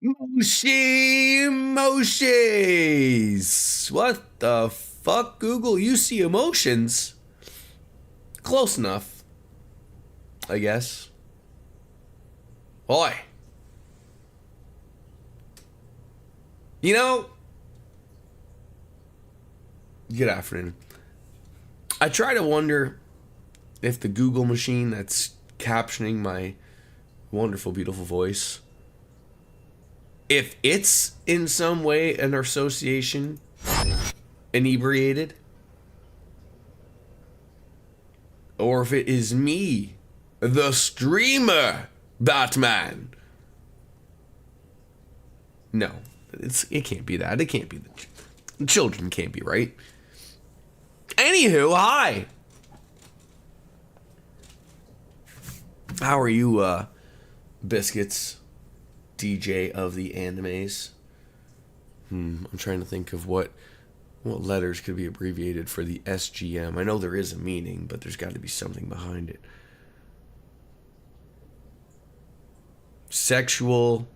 Moshi emojis. What the fuck, Google? You see emotions? Close enough, I guess. Oi. You know, good afternoon. I try to wonder if the Google machine that's captioning my wonderful, beautiful voice, if it's in some way an association inebriated, or if it is me, the streamer Batman. No, it can't be that. It can't be the children can't be right. Anywho, hi. How are you, Biscuits, DJ of the animes? I'm trying to think of what letters could be abbreviated for the SGM. I know there is a meaning, but there's got to be something behind it. Sexual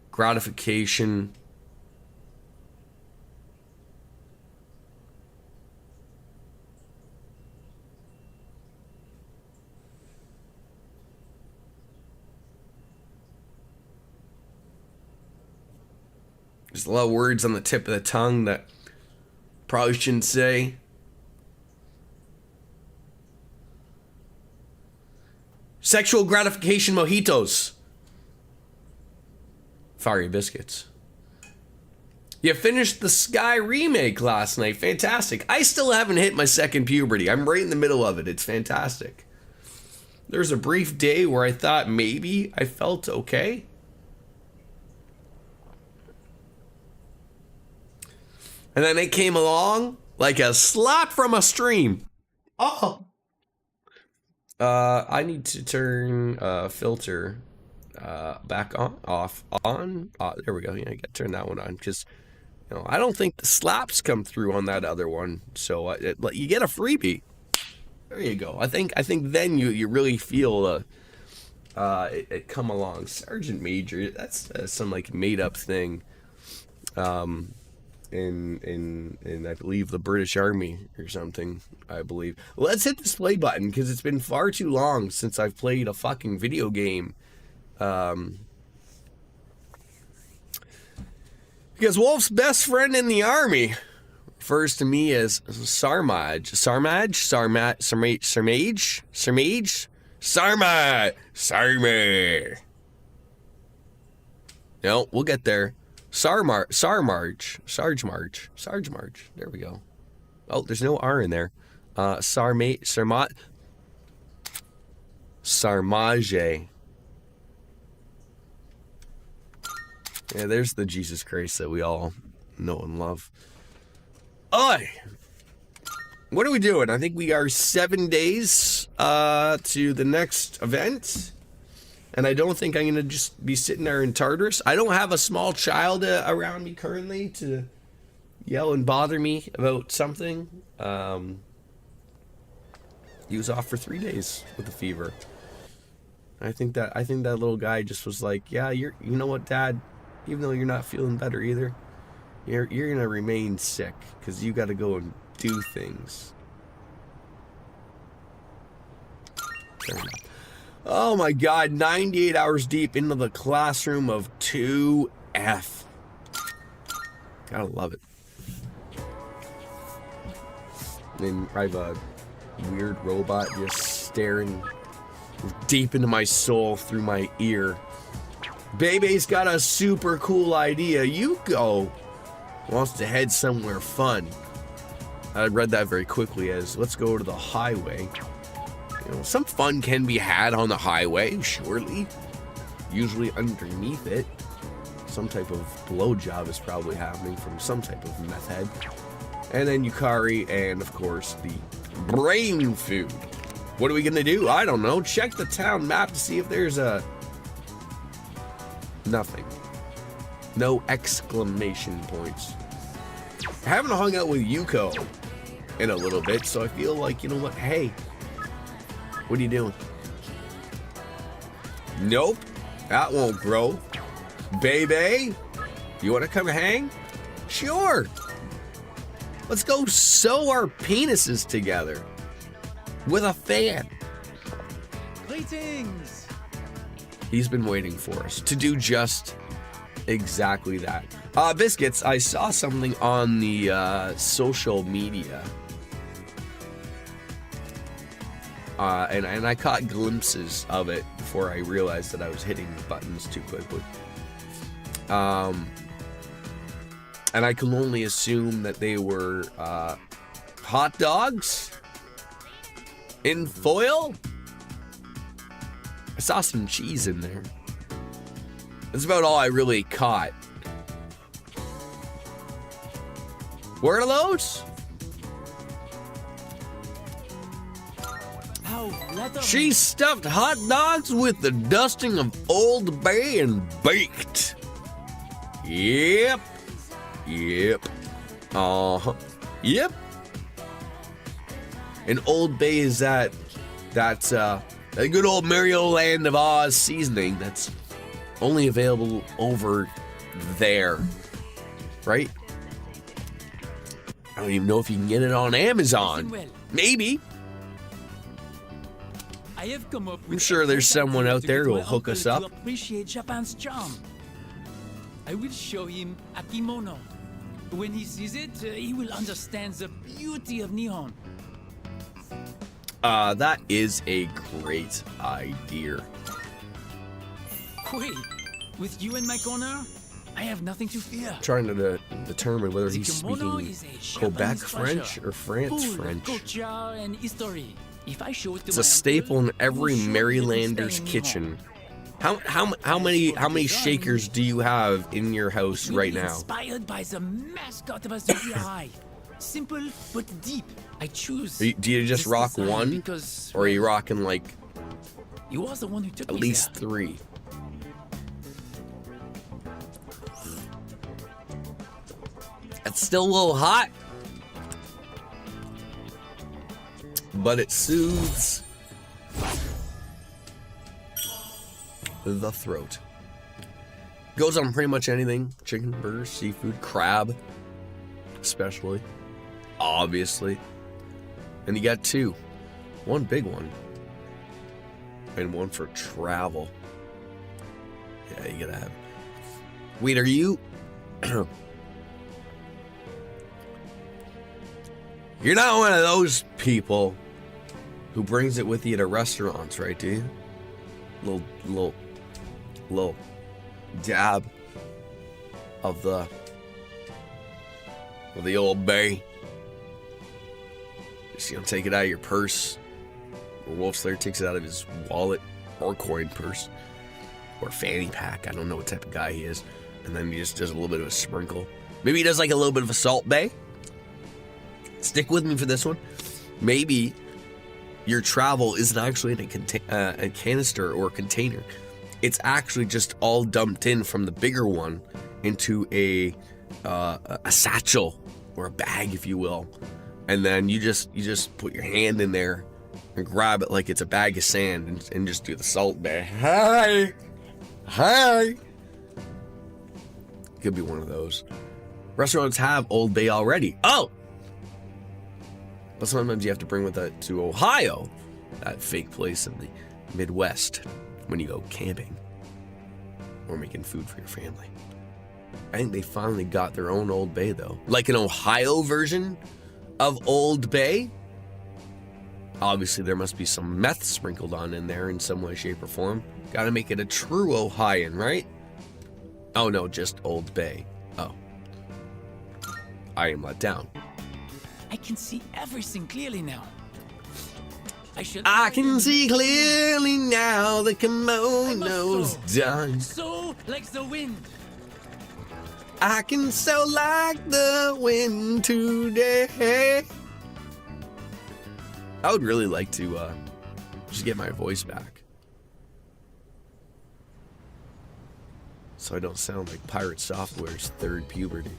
gratification. There's a lot of words on the tip of the tongue that probably shouldn't say. Sexual gratification mojitos. Fiery Biscuits. You finished the Sky remake last night. Fantastic. I still haven't hit my second puberty. I'm right in the middle of it. It's fantastic. There's a brief day where I thought maybe I felt okay. And then it came along like a slap from a stream. Oh. I need to turn filter back on, off, on. There we go. Yeah, I got to turn that one on because I don't think the slaps come through on that other one. So you get a freebie. There you go. I think then you really feel it come along. Sergeant Major. That's some like made up thing. In I believe the British Army or something, I believe. Let's hit this play button because it's been far too long since I've played a fucking video game. Because Wolf's best friend in the army refers to me as Sarmaj. No, we'll get there. Sarge March. There we go. Oh, there's no R in there. Sarmage. Yeah, there's the Jesus Christ that we all know and love. Oi! What are we doing? I think we are 7 days to the next event. And I don't think I'm going to just be sitting there in Tartarus. I don't have a small child around me currently to yell and bother me about something. He was off for 3 days with a fever. I think that little guy just was like, yeah, you know what, Dad? Even though you're not feeling better either, you're going to remain sick because you got to go and do things. Fair enough. Oh my God, 98 hours deep into the classroom of 2F. Gotta love it. And I have a weird robot just staring deep into my soul through my ear. Bebe's got a super cool idea. Yuko wants to head somewhere fun. I read that very quickly as, let's go to the highway. Some fun can be had on the highway, surely. Usually underneath it, some type of blowjob is probably happening from some type of meth head. And then Yukari and, of course, the brain food. What are we going to do? I don't know. Check the town map to see if there's a... Nothing. No exclamation points. I haven't hung out with Yuko in a little bit, so I feel like, you know what? Hey, what are you doing? Nope. That won't grow. Baby, you want to come hang? Sure. Let's go sew our penises together with a fan. Greetings. He's been waiting for us to do just exactly that. Biscuits, I saw something on the social media. And I caught glimpses of it before I realized that I was hitting the buttons too quickly. And I can only assume that they were hot dogs in foil. I saw some cheese in there. That's about all I really caught. Where are those? She stuffed hot dogs with the dusting of Old Bay and baked. Yep. Uh-huh. Yep. And Old Bay is that a good old Mario Land of Oz seasoning that's only available over there, right? I don't even know if you can get it on Amazon. Maybe. I'm sure there's someone out there who will hook us up. Appreciate Japan's charm. I will show him a kimono. When he sees it, he will understand the beauty of Nihon. That is a great idea. Wait, with you in my corner, I have nothing to fear. Trying to determine whether he's speaking Quebec French or France French. Culture and history. If I show it to it's a staple in every Marylander's kitchen. How many shakers do you have in your house right now? Inspired by the mascot of a ZPI. Simple but deep. I choose. Do you just rock one, or are you rocking like you was the one who took at least 3? It's still a little hot, but it soothes the throat. Goes on pretty much anything: chicken, burgers, seafood, crab, especially, obviously. And you got 2, one big one and one for travel. Yeah, you gotta have. Wait, are you? You're not one of those people who brings it with you to restaurants, right? Do you? Little dab of the Old Bay. Just take it out of your purse. Or Wolf Slayer takes it out of his wallet or coin purse or fanny pack. I don't know what type of guy he is. And then he just does a little bit of a sprinkle. Maybe he does like a little bit of a Salt Bay. Stick with me for this one. Maybe your travel isn't actually in a canister or a container. It's actually just all dumped in from the bigger one into a satchel or a bag, if you will. And then you just put your hand in there and grab it like it's a bag of sand and just do the Salt Bay. Hi. Could be one of those. Restaurants have Old Bay already. Oh! But sometimes you have to bring with that to Ohio, that fake place in the Midwest, when you go camping or making food for your family. I think they finally got their own Old Bay, though. Like an Ohio version of Old Bay. Obviously, there must be some meth sprinkled on in there in some way, shape, or form. Gotta make it a true Ohioan, right? Oh, no, just Old Bay. Oh. I am let down. I can see everything clearly now. I can see clearly now the kimono's done. So like the wind. I can so like the wind today. I would really like to just get my voice back, so I don't sound like Pirate Software's third puberty.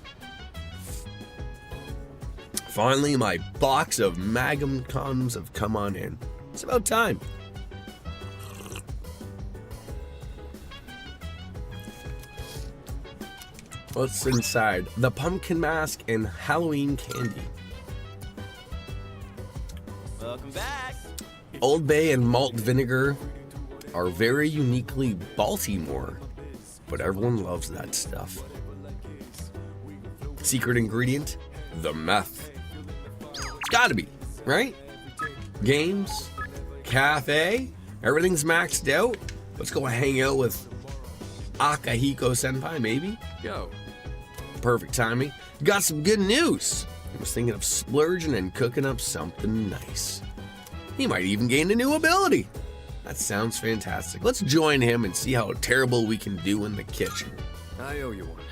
Finally, my box of Magnum condoms have come on in. It's about time. What's inside? The pumpkin mask and Halloween candy. Welcome back. Old Bay and malt vinegar are very uniquely Baltimore, but everyone loves that stuff. Secret ingredient? The meth. It's gotta be, right? Games, cafe, everything's maxed out. Let's go hang out with Akihiko Senpai, maybe? Yo. Perfect timing. Got some good news. I was thinking of splurging and cooking up something nice. He might even gain a new ability. That sounds fantastic. Let's join him and see how terrible we can do in the kitchen. I owe you one.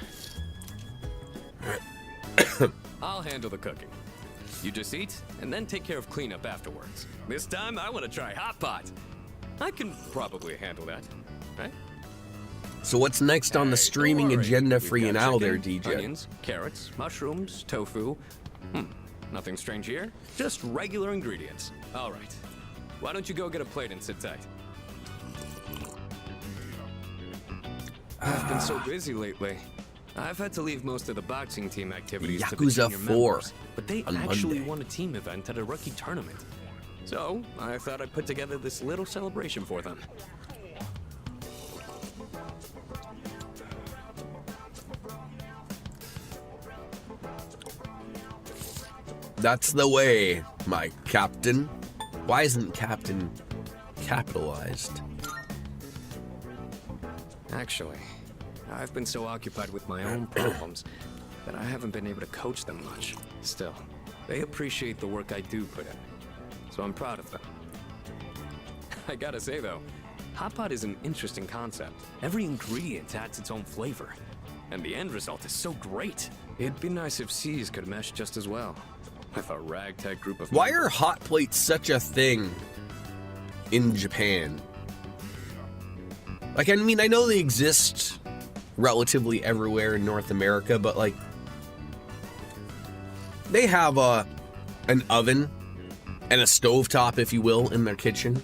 I'll handle the cooking. You just eat, and then take care of cleanup afterwards. This time, I want to try hot pot. I can probably handle that, right? So what's next on the Hey, streaming don't worry. agenda We've for you got now there, chicken, DJ? Onions, carrots, mushrooms, tofu. Nothing strange here. Just regular ingredients. All right. Why don't you go get a plate and sit tight? I've been so busy lately. I've had to leave most of the boxing team activities to the Yakuza junior 4 members, but they on actually Monday. won a team event at a rookie tournament. So I thought I'd put together this little celebration for them. That's the way, my captain. Why isn't captain capitalized? Actually, I've been so occupied with my own problems that I haven't been able to coach them much. Still, they appreciate the work I do put in, so I'm proud of them. I gotta say though, hot pot is an interesting concept. Every ingredient adds its own flavor, and the end result is so great. It'd be nice if C's could mesh just as well, with a ragtag group of Why members. are hot plates such a thing in Japan? Like, I mean, I know they exist relatively everywhere in North America, but like, they have an oven and a stovetop, if you will, in their kitchen.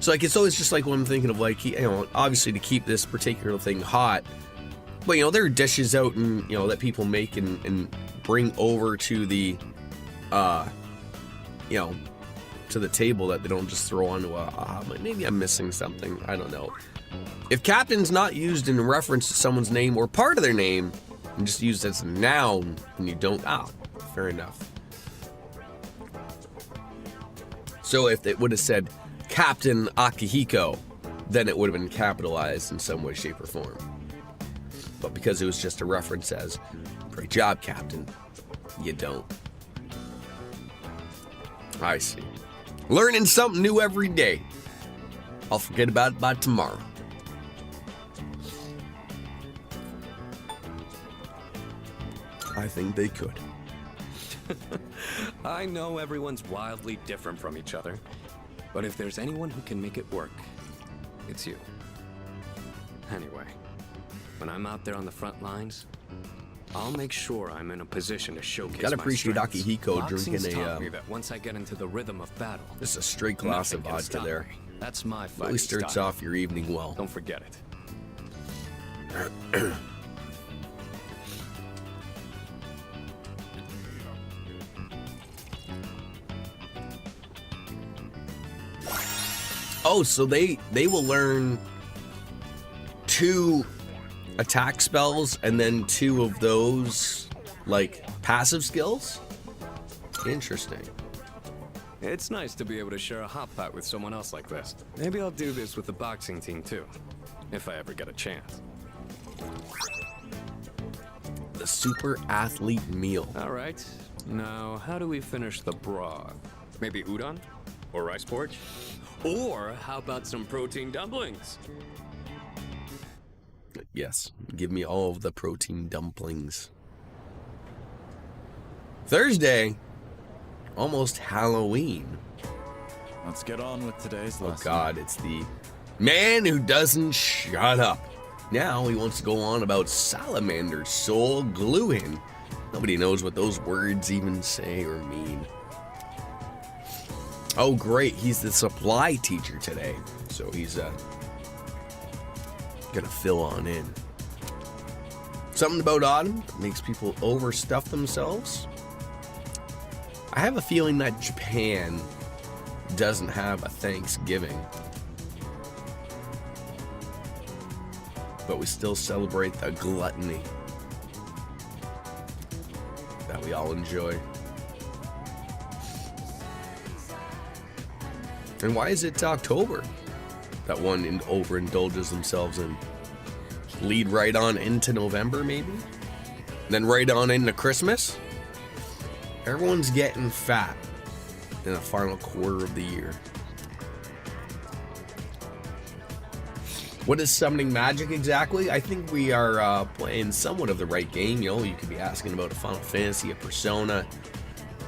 So like, it's always just like when I'm thinking of like, you know, obviously to keep this particular thing hot, but you know, there are dishes out and, you know, that people make and bring over to the, you know, to the table that they don't just throw onto maybe I'm missing something. I don't know. If captain's not used in reference to someone's name or part of their name, and just used as a noun, and you don't, fair enough. So if it would have said Captain Akihiko, then it would have been capitalized in some way, shape, or form. But because it was just a reference as, great job, Captain, you don't. I see. Learning something new every day. I'll forget about it by tomorrow. I think they could. I know everyone's wildly different from each other, but if there's anyone who can make it work, it's you. Anyway, when I'm out there on the front lines, I'll make sure I'm in a position to showcase Gotta my appreciate strengths. Akihiko Boxing's drinking taught me a, that once I get into the rhythm of battle, this is a straight glass of nothing can vodka stop there. me. That's my fighting Really starts style. off your evening well. Don't forget it. Oh, so they will learn 2 attack spells and then 2 of those, like, passive skills? Interesting. It's nice to be able to share a hot pot with someone else like this. Maybe I'll do this with the boxing team too, if I ever get a chance. The super athlete meal. All right. Now, how do we finish the broth? Maybe udon? Or rice porridge? Or how about some protein dumplings? Yes, give me all of the protein dumplings. Thursday, almost Halloween. Let's get on with today's Oh lesson. God, it's the man who doesn't shut up. Now he wants to go on about salamander soul gluing. Nobody knows what those words even say or mean. Oh great, he's the supply teacher today. So he's gonna fill on in. Something about autumn makes people overstuff themselves. I have a feeling that Japan doesn't have a Thanksgiving, but we still celebrate the gluttony that we all enjoy. And why is it October that one overindulges themselves in? Lead right on into November, maybe? Then right on into Christmas? Everyone's getting fat in the final quarter of the year. What is summoning magic exactly? I think we are playing somewhat of the right game. You know, you could be asking about a Final Fantasy, a Persona.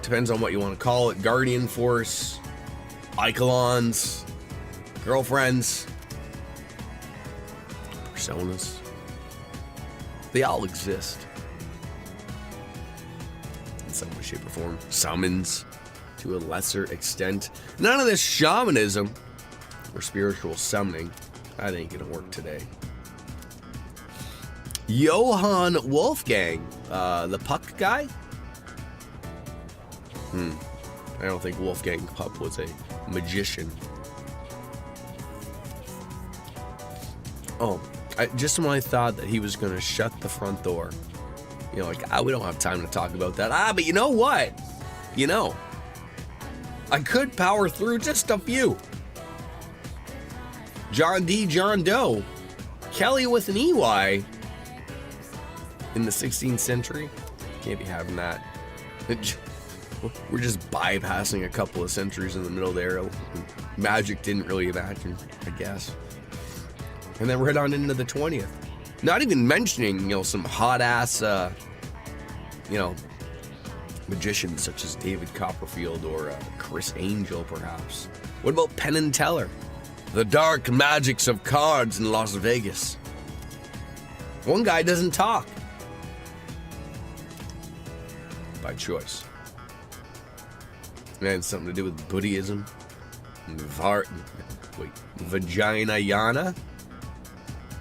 Depends on what you want to call it. Guardian Force, Ichelons, girlfriends, Personas. They all exist in some way, shape, or form. Summons to a lesser extent. None of this shamanism or spiritual summoning, that ain't gonna work today. Johann Wolfgang, the Puck guy? I don't think Wolfgang Puck was a magician. Oh, just when I thought that he was gonna shut the front door, you know, like, we don't have time to talk about that. But you know what? You know, I could power through just a few. John D. John Doe, Kelly with an EY in the 16th century. Can't be having that. We're just bypassing a couple of centuries in the middle there. Magic didn't really imagine, I guess. And then right on into the 20th. Not even mentioning, you know, some hot ass, you know, magicians such as David Copperfield or Chris Angel, perhaps. What about Penn and Teller? The dark magics of cards in Las Vegas. One guy doesn't talk. By choice. And it had something to do with Buddhism. Vagina-yana?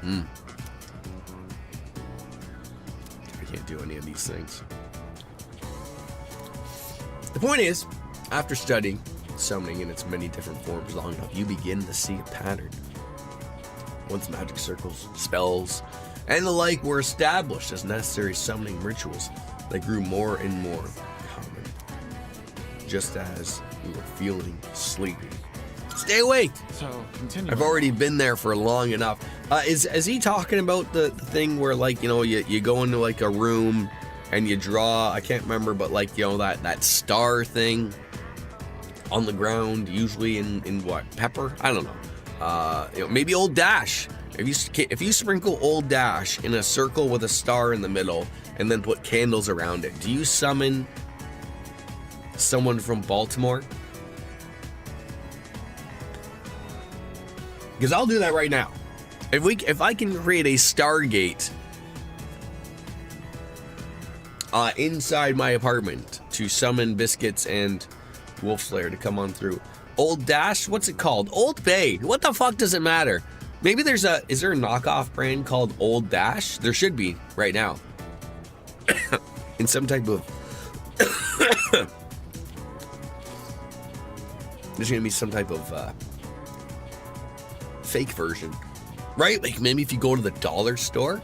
I can't do any of these things. The point is, after studying summoning in its many different forms long enough, you begin to see a pattern. Once magic circles, spells, and the like were established as necessary summoning rituals, they grew more and more common. Just as we were feeling sleepy. Stay awake! So, continue. I've already been there for long enough. Is he talking about the thing where, like, you know, you go into like a room and you draw, I can't remember, but like, you know, that star thing on the ground, usually in what, pepper? I don't know. You know, maybe Old Dash. If you sprinkle Old Dash in a circle with a star in the middle and then put candles around it, do you summon someone from Baltimore? Because I'll do that right now. If I can create a Stargate inside my apartment to summon Biscuits and Wolfslayer to come on through. Old Dash, what's it called? Old Bay. What the fuck does it matter? Maybe is there a knockoff brand called Old Dash? There should be right now. In some type of there's gonna be some type of fake version, right? Like maybe if you go to the dollar store.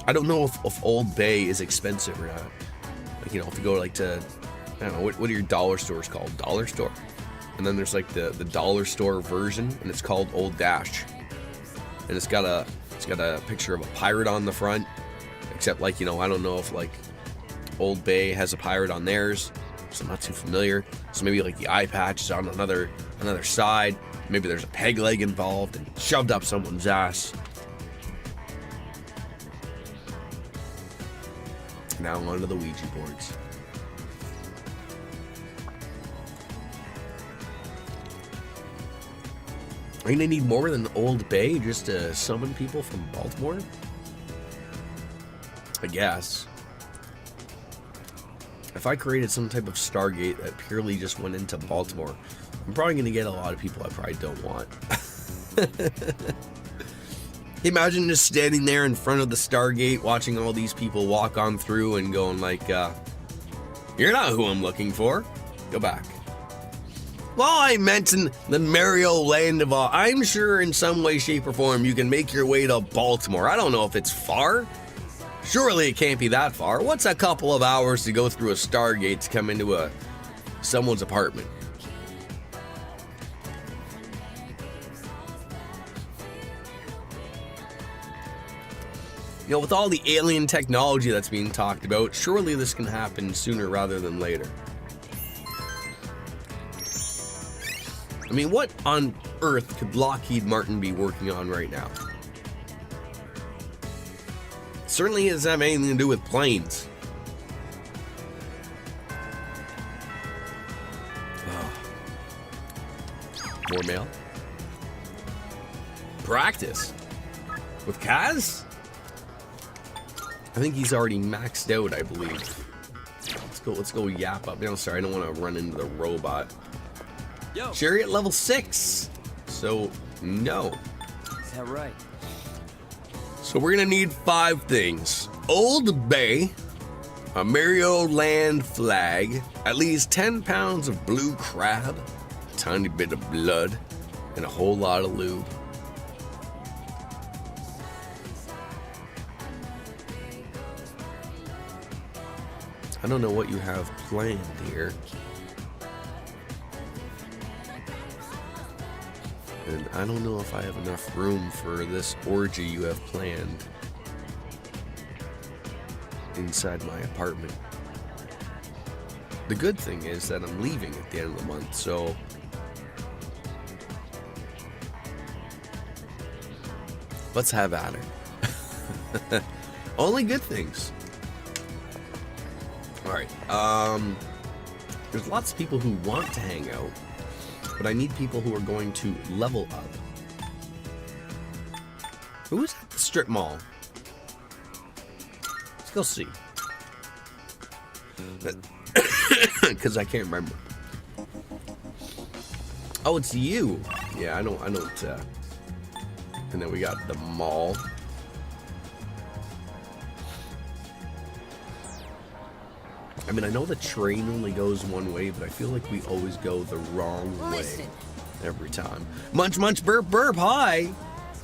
I don't know if Old Bay is expensive or not. Like, you know, if you go like to, I don't know, what are your dollar stores called? Dollar store. And then there's like the dollar store version, and it's called Old Dash. And it's got a picture of a pirate on the front. Except, like, you know, I don't know if like Old Bay has a pirate on theirs, so I'm not too familiar. So maybe like the eye patch is on another side. Maybe there's a peg leg involved and shoved up someone's ass. Now onto the Ouija boards. Are you gonna need more than Old Bay just to summon people from Baltimore? I guess. If I created some type of Stargate that purely just went into Baltimore, I'm probably gonna get a lot of people I probably don't want. Imagine just standing there in front of the Stargate, watching all these people walk on through and going like, you're not who I'm looking for. Go back. Well, I mentioned the Mario Land of all. I'm sure in some way, shape, or form you can make your way to Baltimore. I don't know if it's far. Surely it can't be that far. What's a couple of hours to go through a Stargate to come into someone's apartment? You know, with all the alien technology that's being talked about, surely this can happen sooner rather than later. I mean, what on earth could Lockheed Martin be working on right now? Certainly doesn't have anything to do with planes. More mail. Practice. With Kaz? I think he's already maxed out, I believe. Let's go yap up. No, sorry, I don't want to run into the robot. Yo. Chariot level 6. So, no. Is that right? So we're gonna need 5 things. Old Bay, a Mario Land flag, at least 10 pounds of blue crab, a tiny bit of blood, and a whole lot of lube. I don't know what you have planned here. And I don't know if I have enough room for this orgy you have planned inside my apartment. The good thing is that I'm leaving at the end of the month, so let's have at it. Only good things. Alright, there's lots of people who want to hang out, but I need people who are going to level up. Who is at the strip mall? Let's go see. Because I can't remember. Oh, it's you. Yeah, I don't, and then we got the mall. I mean, I know the train only goes one way, but I feel like we always go the wrong way every time. Munch, munch, burp, burp, hi!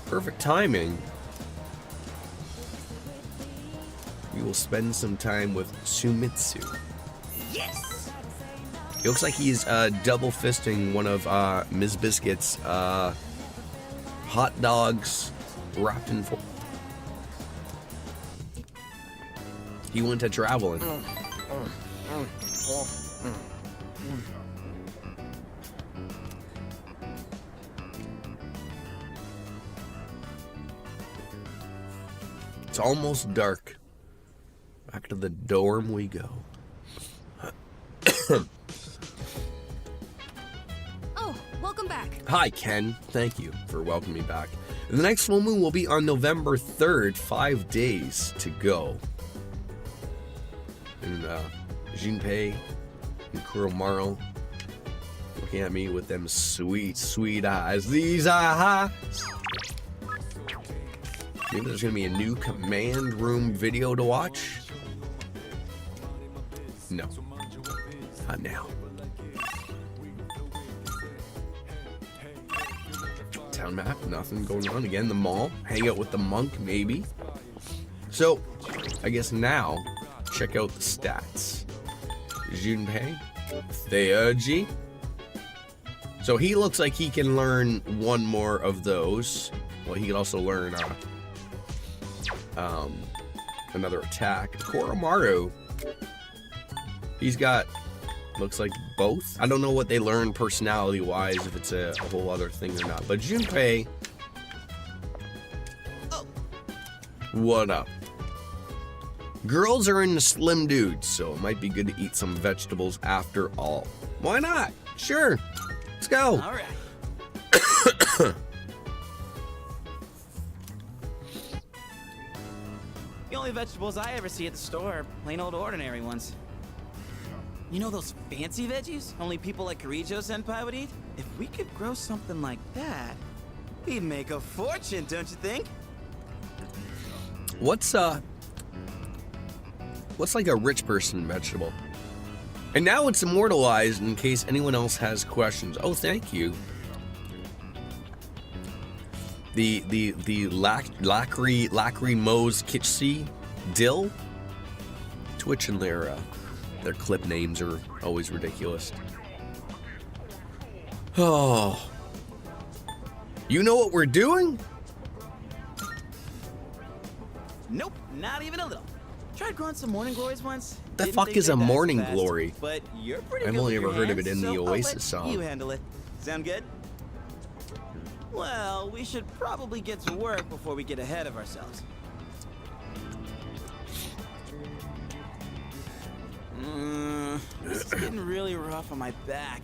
Perfect timing. We will spend some time with Sumitsu. Yes! It looks like he's double fisting one of Ms. Biscuit's hot dogs wrapped in foil. He went to traveling. It's almost dark. Back to the dorm we go. Oh, welcome back. Hi, Ken. Thank you for welcoming me back. The next full moon will be on November 3rd, 5 days to go. And Junpei and Kuromaru looking at me with them sweet, sweet eyes. These eyes. Maybe there's gonna be a new command room video to watch. No, not now. Town map, nothing going on. Again, the mall. Hang out with the monk, maybe. So, I guess now, check out the stats. Junpei, Theurgy. So he looks like he can learn one more of those. Well, he can also learn another attack. Kuromaru, he's got, looks like both. I don't know what they learn personality-wise, if it's a whole other thing or not. But Junpei, what up? Girls are into slim dudes, so it might be good to eat some vegetables after all. Why not? Sure. Let's go. All right. The only vegetables I ever see at the store are plain old ordinary ones. You know those fancy veggies only people like Kirijo Senpai would eat? If we could grow something like that, we'd make a fortune, don't you think? What's like a rich person vegetable? And now it's immortalized in case anyone else has questions. Oh, thank you. The Lacrimose Kitschy Dill. Twitch and their clip names are always ridiculous. Oh. You know what we're doing? Nope, not even a little. Tried growing some morning glories once. The Didn't fuck think is they'd a die so morning fast, glory? But you're pretty I've good only with your ever heard of it hands, in the so I'll Oasis let song. You handle it. Sound good? Well, we should probably get to work before we get ahead of ourselves. This is getting really rough on my back.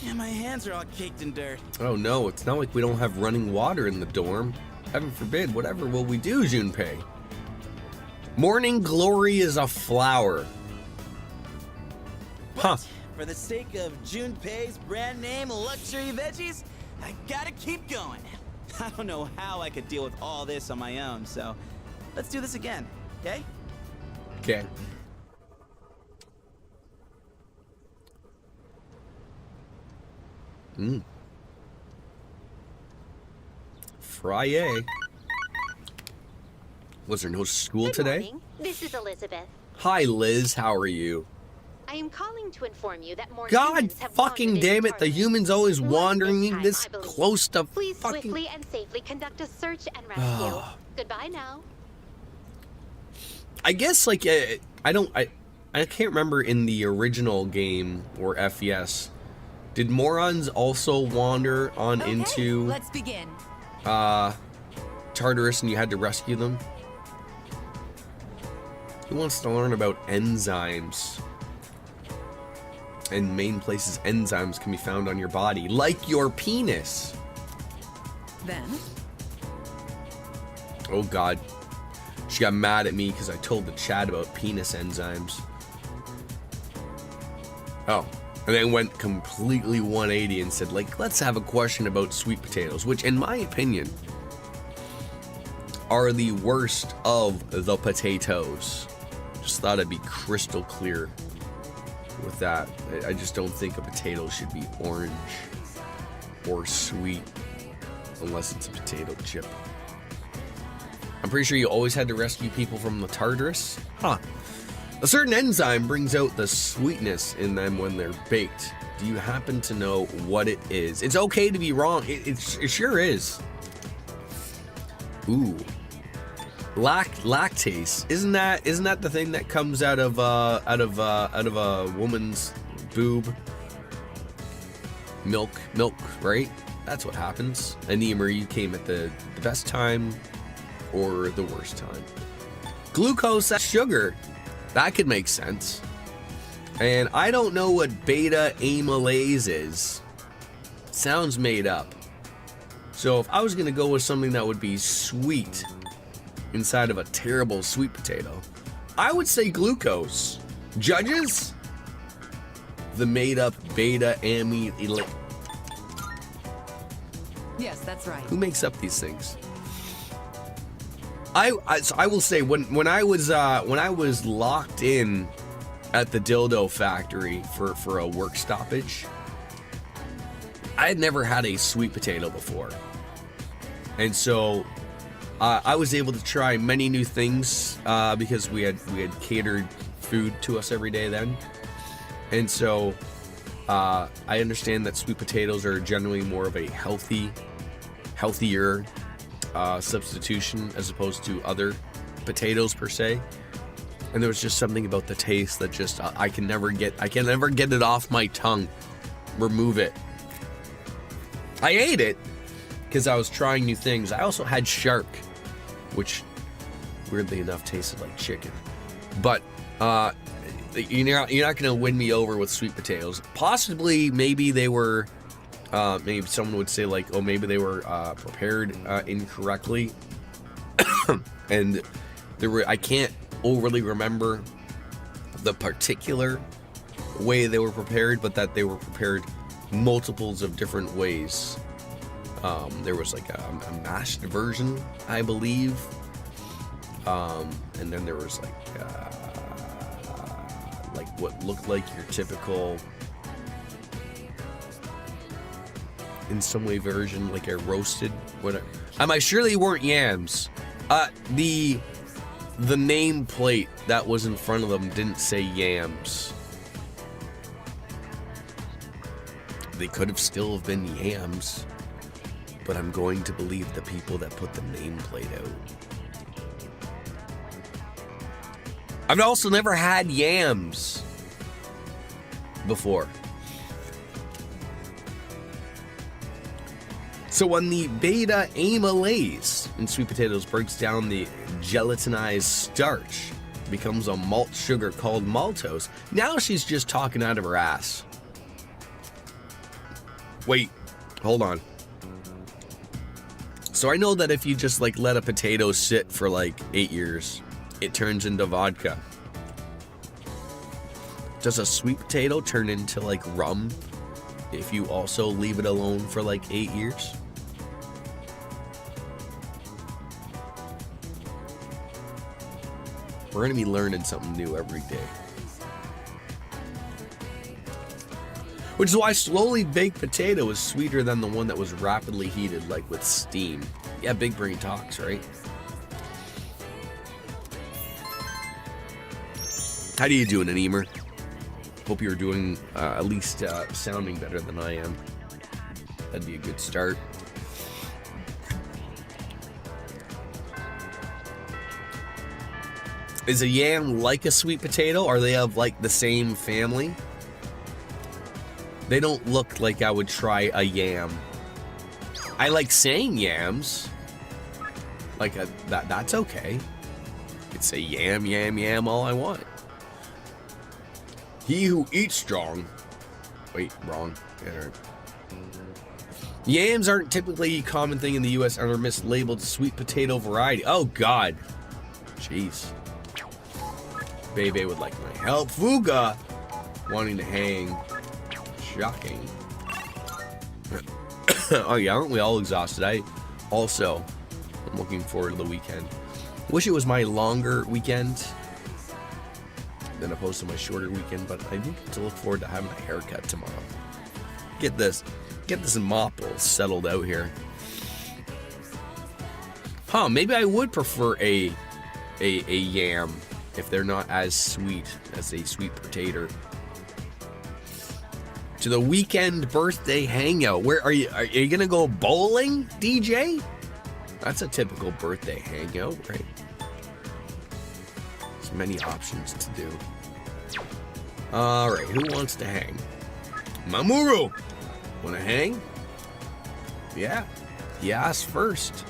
Yeah, my hands are all caked in dirt. Oh no, it's not like we don't have running water in the dorm. Heaven forbid, whatever will we do, Junpei? Morning glory is a flower. Huh. For the sake of Junpei's brand name luxury veggies, I gotta keep going. I don't know how I could deal with all this on my own, so let's do this again, okay? Okay. Friday. Was there no school Good today? morning. This is Elizabeth. Hi, Liz. How are you? I am calling to inform you that more God humans have fucking wandered damn into it! The Tartarus. humans always Once wandering time, this I believe. close to Please fucking. swiftly and safely conduct a search and rescue. Goodbye now. I guess like I can't remember in the original game or FES. Did morons also wander on into Let's begin. Tartarus and you had to rescue them? Who wants to learn about enzymes? And main places enzymes can be found on your body, like your penis. Then, Oh god. She got mad at me because I told the chat about penis enzymes. Oh. And then went completely 180 and said, like, let's have a question about sweet potatoes, which, in my opinion, are the worst of the potatoes. Just thought I'd be crystal clear with that. I just don't think a potato should be orange or sweet unless it's a potato chip. I'm pretty sure you always had to rescue people from the Tartarus. Huh. A certain enzyme brings out the sweetness in them when they're baked. Do you happen to know what it is? It's okay to be wrong. It sure is. Ooh. Lactase. Isn't that the thing that comes out of a woman's boob? Milk, right? That's what happens. Anemia, you came at the best time or the worst time. Glucose, that's sugar. That could make sense. And I don't know what beta amylase is. Sounds made up. So if I was gonna go with something that would be sweet inside of a terrible sweet potato, I would say glucose. Judges? The made up beta amylase. yes, that's right. Who makes up these things? I will say when I was locked in at the dildo factory for a work stoppage, I had never had a sweet potato before, and so I was able to try many new things because we had catered food to us every day then, and so I understand that sweet potatoes are generally more of a healthier substitution as opposed to other potatoes per se. And there was just something about the taste that just I can never get it off my tongue. Remove it. I ate it because I was trying new things. I also had shark, which weirdly enough tasted like chicken. But you're not going to win me over with sweet potatoes. Possibly, maybe they were. Maybe someone would say like, oh, maybe they were prepared incorrectly, and I can't overly remember the particular way they were prepared, but that they were prepared multiples of different ways. There was like a mashed version, I believe, And then there was like what looked like your typical, in some way, version, like a roasted whatever. I surely weren't yams. The nameplate that was in front of them didn't say yams. They could have still have been yams, but I'm going to believe the people that put the nameplate out. I've also never had yams before. So when the beta amylase in sweet potatoes breaks down the gelatinized starch, becomes a malt sugar called maltose, now she's just talking out of her ass. Wait, hold on. So I know that if you just like let a potato sit for like 8 years, it turns into vodka. Does a sweet potato turn into like rum if you also leave it alone for like 8 years? We're gonna be learning something new every day. Which is why slowly baked potato is sweeter than the one that was rapidly heated, like with steam. Yeah, big brain talks, right? How do you doing, Aneemer? Hope you're doing at least sounding better than I am. That'd be a good start. Is a yam like a sweet potato? Are they of like the same family? They don't look like I would try a yam. I like saying yams. Like that's okay. It's a yam, yam, yam all I want. He who eats strong. Wait, wrong. Yeah. Yams aren't typically a common thing in the US and are mislabeled sweet potato variety. Oh God. Jeez. Bebe would like my help. Fuga wanting to hang. Shocking. Oh yeah, aren't we all exhausted? I'm looking forward to the weekend. Wish it was my longer weekend than opposed to my shorter weekend, but I do get to look forward to having a haircut tomorrow. Get this mop all settled out here. Huh, maybe I would prefer a yam if they're not as sweet as a sweet potato. To the weekend birthday hangout. Where are you gonna go bowling, DJ? That's a typical birthday hangout, right? There's many options to do. Alright, who wants to hang? Mamoru! Wanna hang? Yeah. He asked first.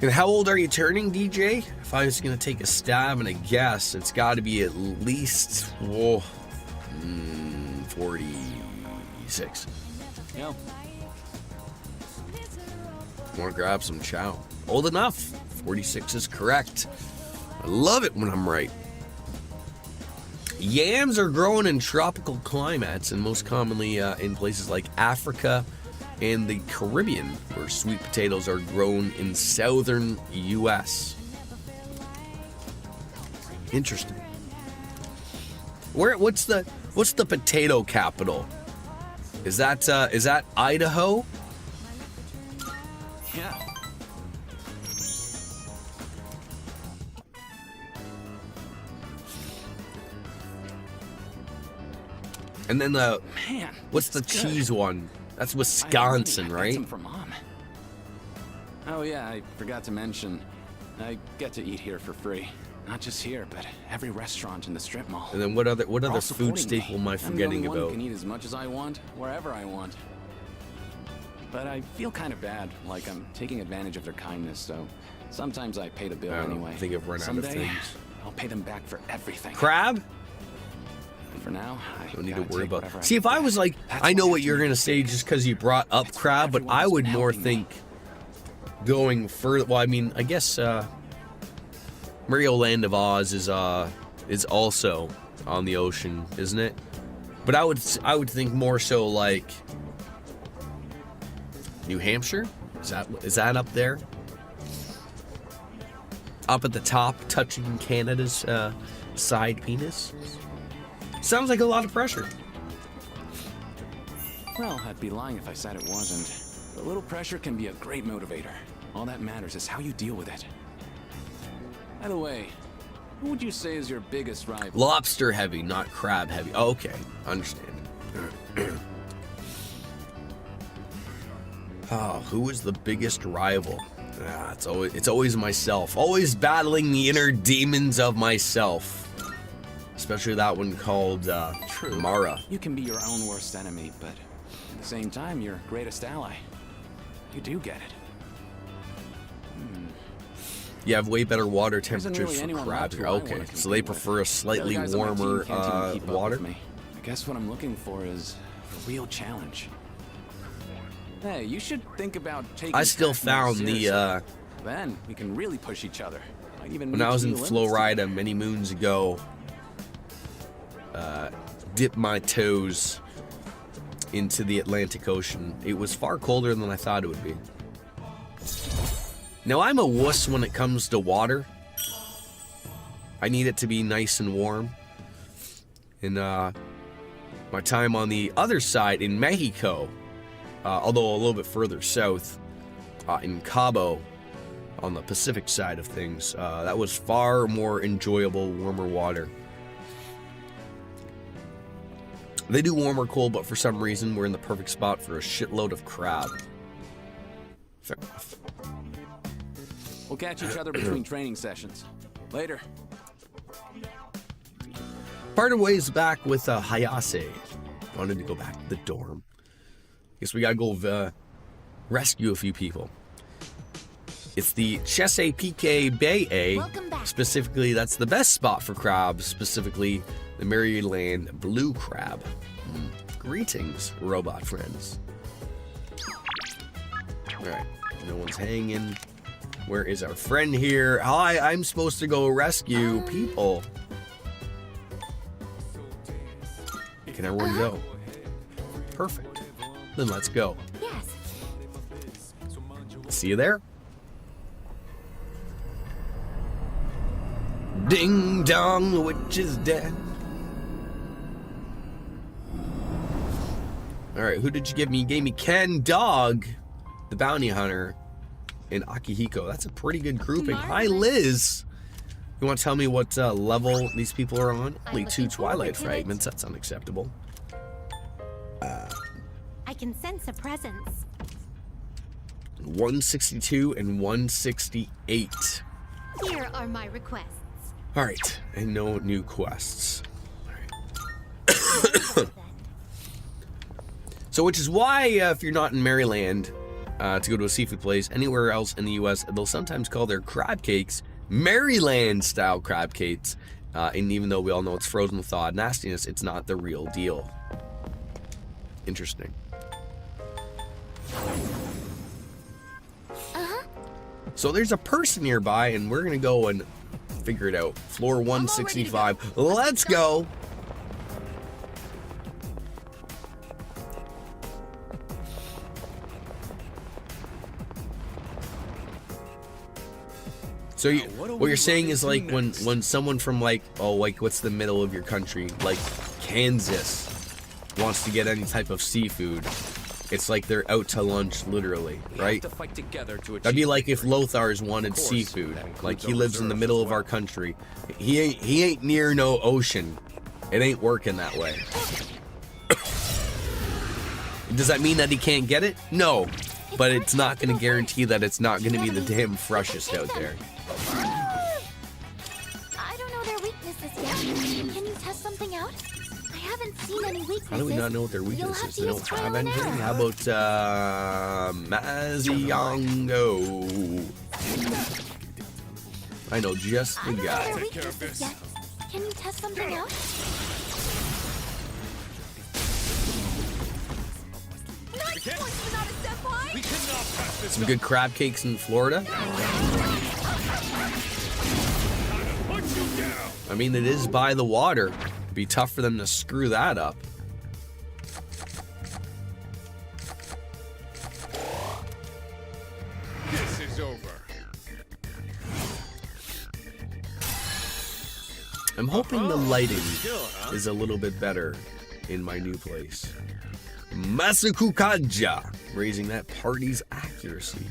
And how old are you turning, DJ? If I was gonna take a stab and a guess, it's got to be at least 46. Yeah. Want to grab some chow? Old enough. 46 is correct. I love it when I'm right. Yams are grown in tropical climates and most commonly in places like Africa and the Caribbean, where sweet potatoes are grown in southern U.S. Interesting. What's the potato capital? Is that Idaho? Yeah. And then Man, what's the this is good. cheese one? That's Wisconsin, I got right? some for Mom. Oh yeah, I forgot to mention, I get to eat here for free. Not just here, but every restaurant in the strip mall. And then what other They're all food supporting staple me. am I I'm the forgetting only one who about? can eat as much as I want, wherever I want. But I feel kind of bad, like I'm taking advantage of their kindness, so sometimes I pay the bill anyway. I think I've run out of Someday, things. I'll pay them back for everything. Crab? And for now, I Don't need to gotta worry take about. whatever See, if I was like, That's I know why what I you're have to gonna say just because you brought up That's crab, but I everyone's would been more helping me. think going further. Well, I mean, I guess Mario Land of Oz is also on the ocean, isn't it? But I would think more so like New Hampshire? Is that up there? Up at the top, touching Canada's side penis? Sounds like a lot of pressure. Well, I'd be lying if I said it wasn't. A little pressure can be a great motivator. All that matters is how you deal with it. By the way, who would you say is your biggest rival? Lobster heavy, not crab heavy. Oh, okay, understand. Oh, who is the biggest rival? It's always myself. Always battling the inner demons of myself. Especially that one called True. Mara. You can be your own worst enemy, but at the same time, your greatest ally. You do get it. You have way better water There isn't temperatures really for anyone crabs. left who I Okay, wanna so compete they with. prefer a slightly The other guys on my team warmer can't even keep up water. with me. I guess what I'm looking for is a real challenge. Hey, you should think about taking. I still track more found seriously. the Then we can really push each other. Might even when reach I was in new limits Florida many moons ago, dipped my toes into the Atlantic Ocean. It was far colder than I thought it would be. Now, I'm a wuss when it comes to water. I need it to be nice and warm. And my time on the other side in Mexico, although a little bit further south, in Cabo, on the Pacific side of things, that was far more enjoyable, warmer water. They do warm or cold, but for some reason we're in the perfect spot for a shitload of crab. Fair enough. We'll catch each other between training sessions. Later. Parted ways back with Hayase. Wanted to go back to the dorm. Guess we gotta go rescue a few people. It's the Chesapeake Bay. Welcome back. Specifically, that's the best spot for crabs. Specifically, the Maryland blue crab. Greetings, robot friends. All right, no one's hanging. Where is our friend here? Hi, I'm supposed to go rescue people. Can everyone go? Perfect. Then let's go. Yes. See you there. Ding dong, the witch is dead. Alright, who did you give me? You gave me Ken Dog, the bounty hunter, and Akihiko. That's a pretty good grouping. Hi, Liz. You want to tell me what level these people are on? Only 2 looking forward Twilight to it. fragments. That's unacceptable. I can sense a presence. 162 and 168. Here are my requests. Alright, and no new quests. So, which is why, if you're not in Maryland, to go to a seafood place anywhere else in the U.S., they'll sometimes call their crab cakes Maryland-style crab cakes. And even though we all know it's frozen with thawed nastiness, it's not the real deal. Interesting. So there's a person nearby, and we're gonna go and figure it out. Floor 165. Let's go. So what you're saying is like when someone from like what's the middle of your country, like Kansas, wants to get any type of seafood, it's like they're out to lunch literally, right? To fight together to That'd be achieve like if Lothar's wanted Of course, seafood. that includes Like he our lives in the reserves middle as of well. our country. He ain't near no ocean. It ain't working that way. Does that mean that he can't get it? No. But it's not going to guarantee that it's not going to be the damn freshest out there. I don't know their weaknesses yet. Can you test something out? I haven't seen any weaknesses. How do we not know what their You'll weakness have is? to They use don't trial have and anything? error. How about Maziongo? I know just I the don't know their guy. weaknesses yet. Can you test something out? Nice point, Sonata Senpai! Some good crab cakes in Florida. I mean, it is by the water. It'd be tough for them to screw that up. I'm hoping the lighting is a little bit better in my new place. Masukukaja, raising that party's accuracy.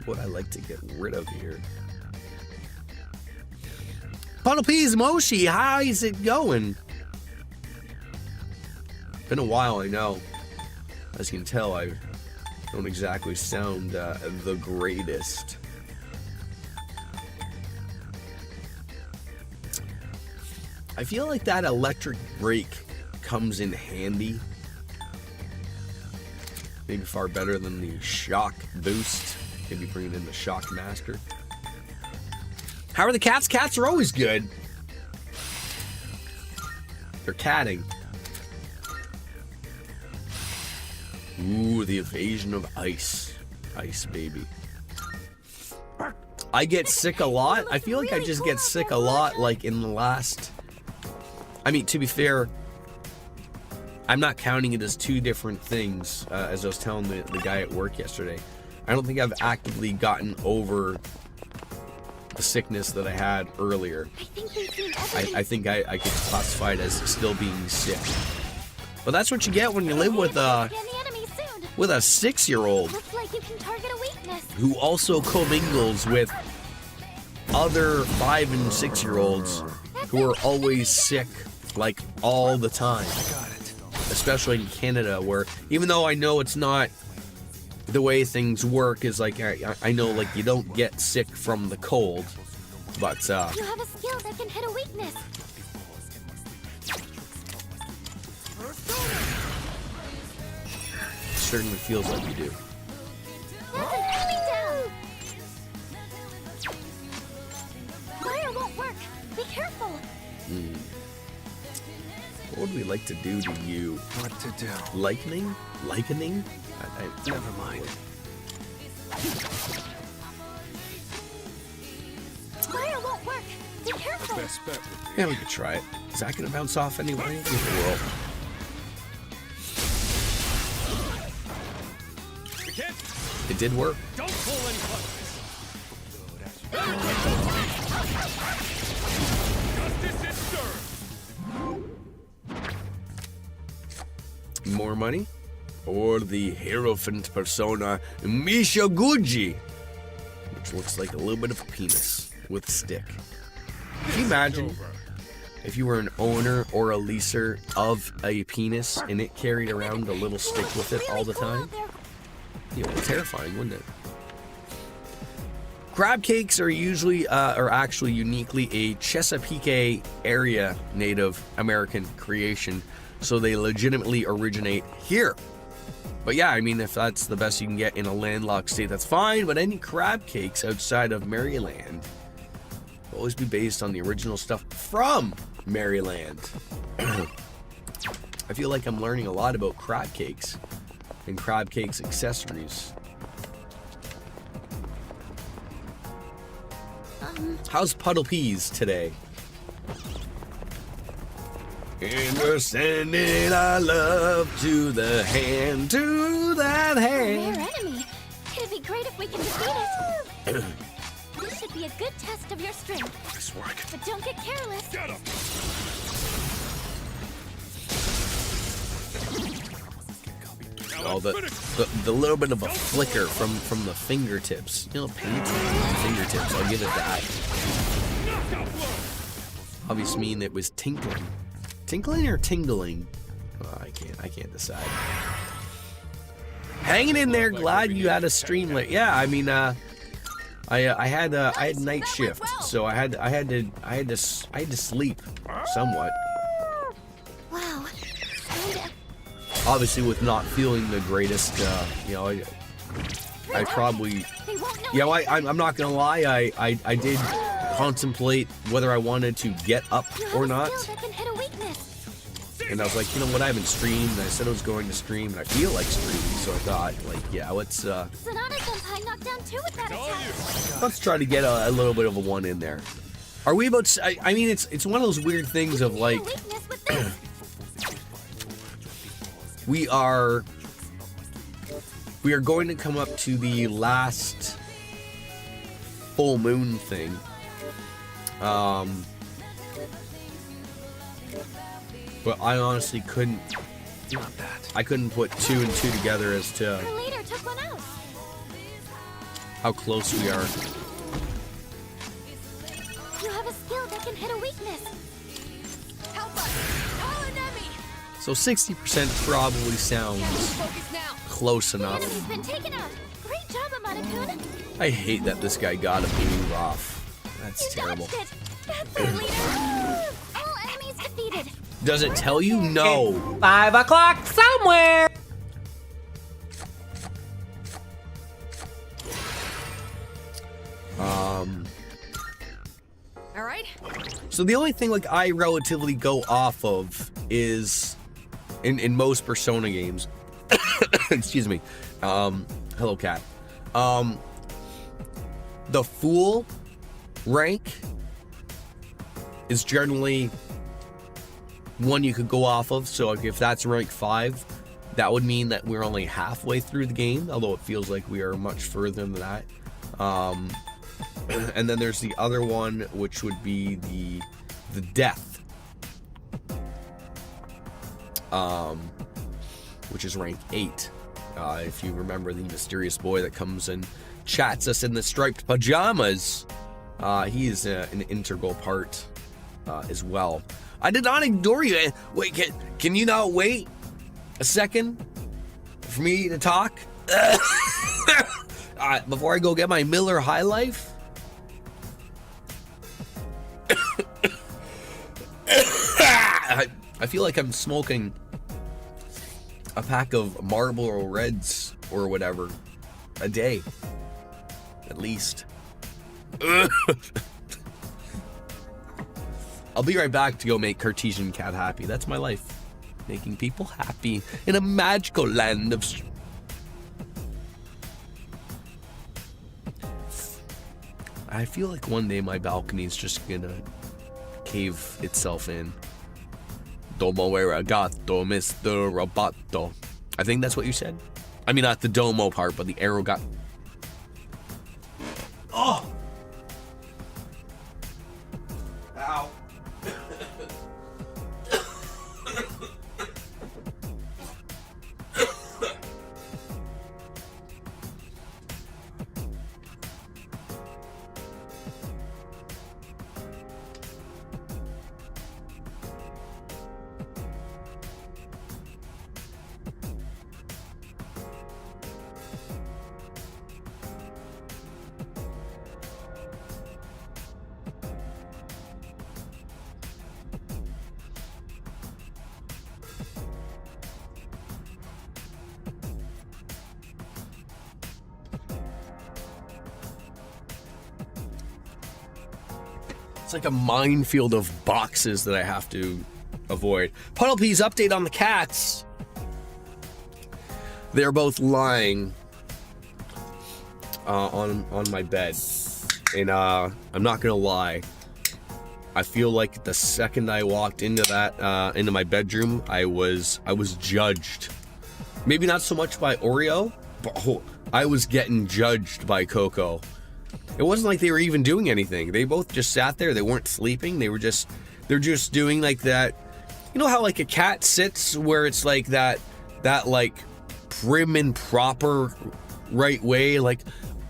What I like to get rid of here. Puddle Peas Moshi, how's it going? Been a while, I know. As you can tell, I don't exactly sound the greatest. I feel like that electric brake comes in handy. Maybe far better than the shock boost. Maybe bringing in the shock master. How are the cats? Cats are always good. They're catting. Ooh, the evasion of ice. Ice baby. I get sick a lot. I feel like I just get sick a lot, like in the last... I mean, to be fair, I'm not counting it as two different things, as I was telling the guy at work yesterday. I don't think I've actively gotten over the sickness that I had earlier. I think I could classify it as still being sick. But that's what you get when you live with a 6-year-old who also commingles with other 5 and 6-year-olds who are always sick, like all the time. Especially in Canada, where even though I know it's not the way things work, is like I know like you don't get sick from the cold, but you have a skill that can hit a weakness. certainly feels like you do. That's an enemy down! Fire won't work. Be careful. What would we like to do to you? What to do? Likening? Likening? Never mind. Fire won't work. Be careful. Best bet. Yeah, we could try it. Is that going to bounce off anyway? Give it a whirl. It did work. Don't pull any punches. Justice is served. More money? Or the Hierophant persona Mishoguji, which looks like a little bit of a penis with a stick. Can you imagine if you were an owner or a leaser of a penis and it carried around a little stick with it all the time? You know, terrifying, wouldn't it? Crab cakes are usually, are actually uniquely a Chesapeake area Native American creation, so they legitimately originate here. But yeah, I mean, if that's the best you can get in a landlocked state, that's fine, but any crab cakes outside of Maryland will always be based on the original stuff from Maryland. I feel like I'm learning a lot about crab cakes and crab cakes accessories. How's Puddle Peas today? And we're sending our love to the hand, to that hand. Rare enemy. It'd be great if we can defeat it. This should be a good test of your strength. Nice work. But don't get careless. Get him. Oh, the little bit of a flicker from the fingertips. You know, paint fingertips. I'll give it that. Obviously, mean it was tinkling. Tinkling or tingling? Oh, I can't decide. Hanging in there. Glad you had a stream late. Yeah, I mean, I had night shift, so I had to sleep somewhat. Wow. Obviously, with not feeling the greatest, you know, I probably, you know, I'm not gonna lie, I did contemplate whether I wanted to get up or not. And I was like, you know what, I haven't streamed, and I said I was going to stream, and I feel like streaming, so I thought, like, yeah, let's Senpai knocked down 2 with that attack. let's try to get a little bit of a 1 in there. Are we about to, I mean, it's one of those weird things of like, we are we are going to come up to the last full moon thing. But I honestly couldn't. Not that. I couldn't put 2 and 2 together as to Her leader took one out. how close we are. You have a skill that can hit a weakness. Help us! Call an enemy! So 60% probably sounds Focus now! close The enough. enemy's been taken out. Great job, Amada-kun. I hate that this guy got a move off. That's You terrible. dodged it. That's it, leader. All enemies defeated. Does it tell you? No. 5 o'clock somewhere. All right. So the only thing like I relatively go off of is in most Persona games. Excuse me. Hello, cat. The Fool rank is generally one you could go off of. So like, if that's rank 5, that would mean that we're only halfway through the game, although it feels like we are much further than that. And then there's the other one, which would be the Death, which is rank 8. If you remember the mysterious boy that comes and chats us in the striped pajamas, he is an integral part as well. I did not ignore you. Wait, can you not wait a second for me to talk? Before I go get my Miller High Life? I feel like I'm smoking a pack of Marlboro Reds or whatever a day, at least. I'll be right back to go make Cartesian Cat happy. That's my life. Making people happy in a magical land of... I feel like one day my balcony's just gonna cave itself in. Domo arigato, Mr. Roboto. I think that's what you said. I mean, not the domo part, but the arrow got... Oh! Ow. It's like a minefield of boxes that I have to avoid. Puddlepie's update on the cats. They're both lying on my bed, and I'm not gonna lie. I feel like the second I walked into that into my bedroom, I was judged. Maybe not so much by Oreo, but I was getting judged by Coco. It wasn't like they were even doing anything. They both just sat there. They weren't sleeping. They're just doing like that. You know how like a cat sits where it's like that like prim and proper right way, like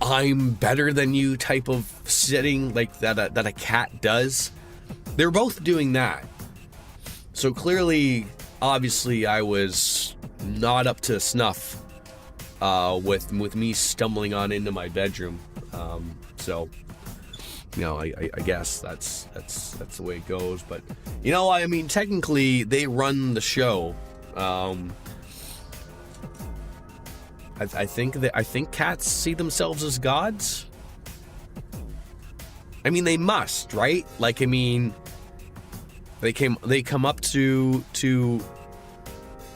I'm better than you type of sitting like that a cat does. They're both doing that. So clearly, obviously, I was not up to snuff with me stumbling on into my bedroom. So, you know, I guess that's the way it goes. But you know, I mean, technically, they run the show. I think cats see themselves as gods. I mean, they must, right? Like, I mean, they come up to.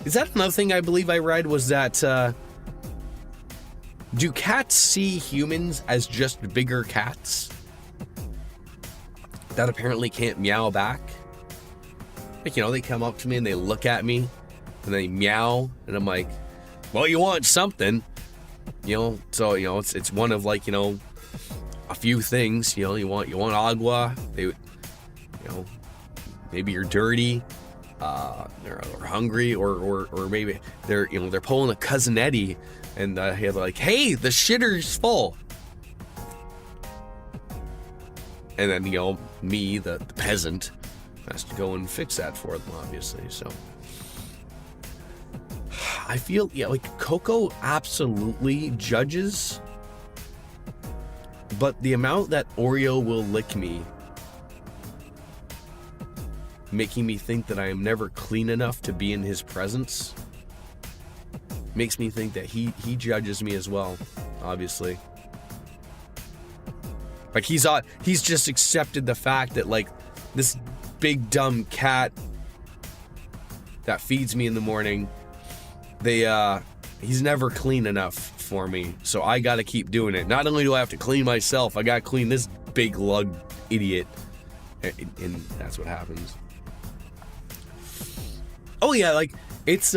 Is that another thing I believe I read was that? Do cats see humans as just bigger cats that apparently can't meow back? Like, you know, they come up to me and they look at me and they meow, and I'm like, well, you want something. You know, so you know it's one of like, you know, a few things. You know, you want agua. They would, you know, maybe you're dirty, or hungry, or maybe they're, you know, they're pulling a Cousin Eddie, and they're like, hey, the shitter's full. And then, you know, me, the peasant, has to go and fix that for them, obviously. So I feel, yeah, like Coco absolutely judges, but the amount that Oreo will lick me, making me think that I am never clean enough to be in his presence, makes me think that he judges me as well, obviously. Like he's just accepted the fact that like this big dumb cat that feeds me in the morning, he's never clean enough for me, so I gotta keep doing it. Not only do I have to clean myself, I gotta clean this big lug idiot, and that's what happens. Oh yeah, like it's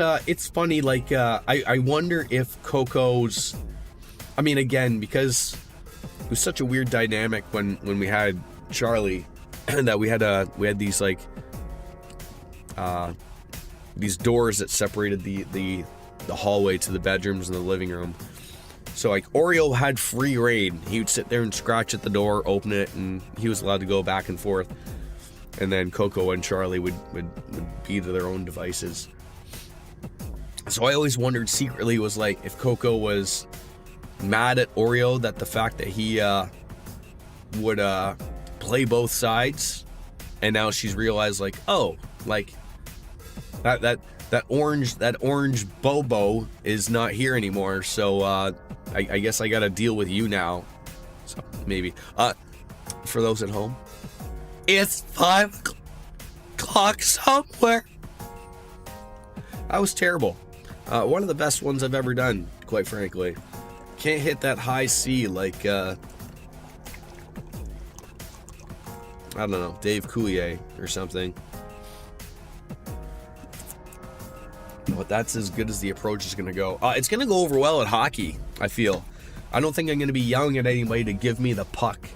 funny. Like I wonder if Coco's, I mean, again, because it was such a weird dynamic when we had Charlie, that we had these like these doors that separated the hallway to the bedrooms and the living room. So like Oreo had free reign. He would sit there and scratch at the door, open it, and he was allowed to go back and forth. And then Coco and Charlie would be to their own devices. So I always wondered secretly, was like, if Coco was mad at Oreo that the fact that he would play both sides, and now she's realized like, oh, like that orange Bobo is not here anymore, so I guess I gotta deal with you now. So maybe for those at home, it's 5 o'clock somewhere. That was terrible. One of the best ones I've ever done, quite frankly. Can't hit that high C like I don't know, Dave Coulier or something. But that's as good as the approach is gonna go. It's gonna go over well at hockey, I feel. I don't think I'm gonna be yelling at anybody to give me the puck.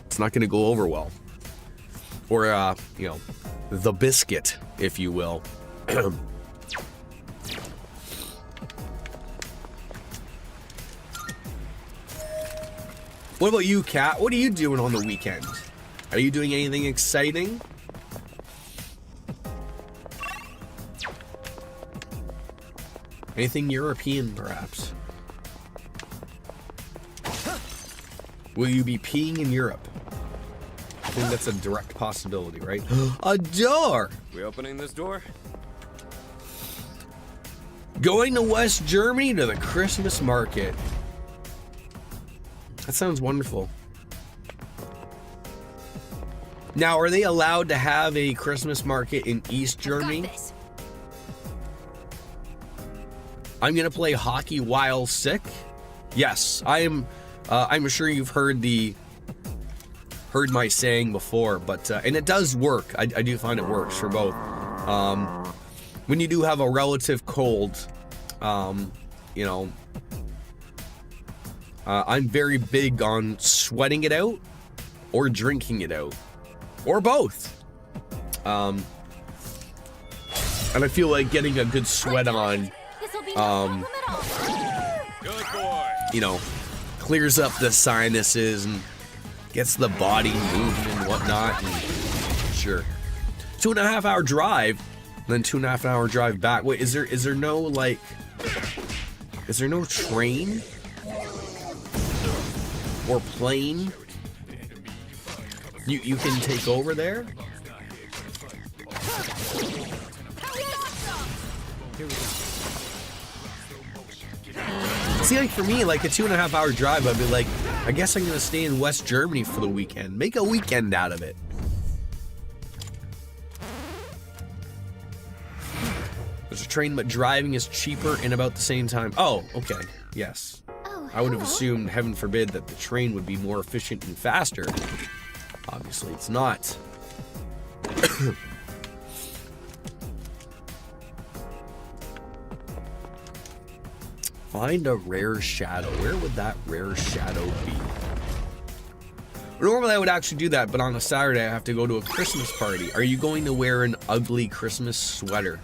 It's not gonna go over well. Or you know, the biscuit, if you will. What about you, Kat? What are you doing on the weekend? Are you doing anything exciting? Anything European, perhaps? Will you be peeing in Europe? I think that's a direct possibility, right? A door! We opening this door? Going to West Germany to the Christmas market. That sounds wonderful. Now, are they allowed to have a Christmas market in East Germany? I'm gonna play hockey while sick. Yes, I am. I'm sure you've heard my saying before, but and it does work. I do find it works for both. When you do have a relative cold, you know, I'm very big on sweating it out or drinking it out, or both. And I feel like getting a good sweat on, you know, clears up the sinuses and gets the body moving and whatnot. And sure, 2.5 hour drive, then 2.5 hour drive back. Wait, is there no like, is there no train or plane you can take over there? See, like for me, like a 2.5 hour drive, I'd be like, I guess I'm gonna stay in West Germany for the weekend. Make a weekend out of it. There's a train, but driving is cheaper in about the same time. Oh, okay, yes. Oh, I would have hello. assumed, heaven forbid, that the train would be more efficient and faster. Obviously, it's not. Find a rare shadow. Where would that rare shadow be? Normally I would actually do that, but on a Saturday I have to go to a Christmas party. Are you going to wear an ugly Christmas sweater?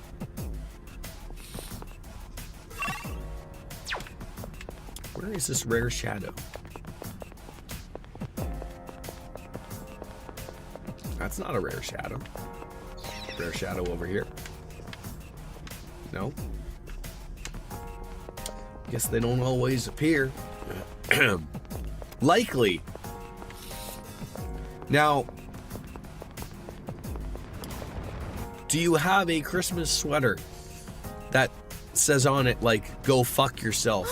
Where is this rare shadow? That's not a rare shadow. Rare shadow over here. No. Guess they don't always appear. Likely. Now, do you have a Christmas sweater that says on it, like, go fuck yourself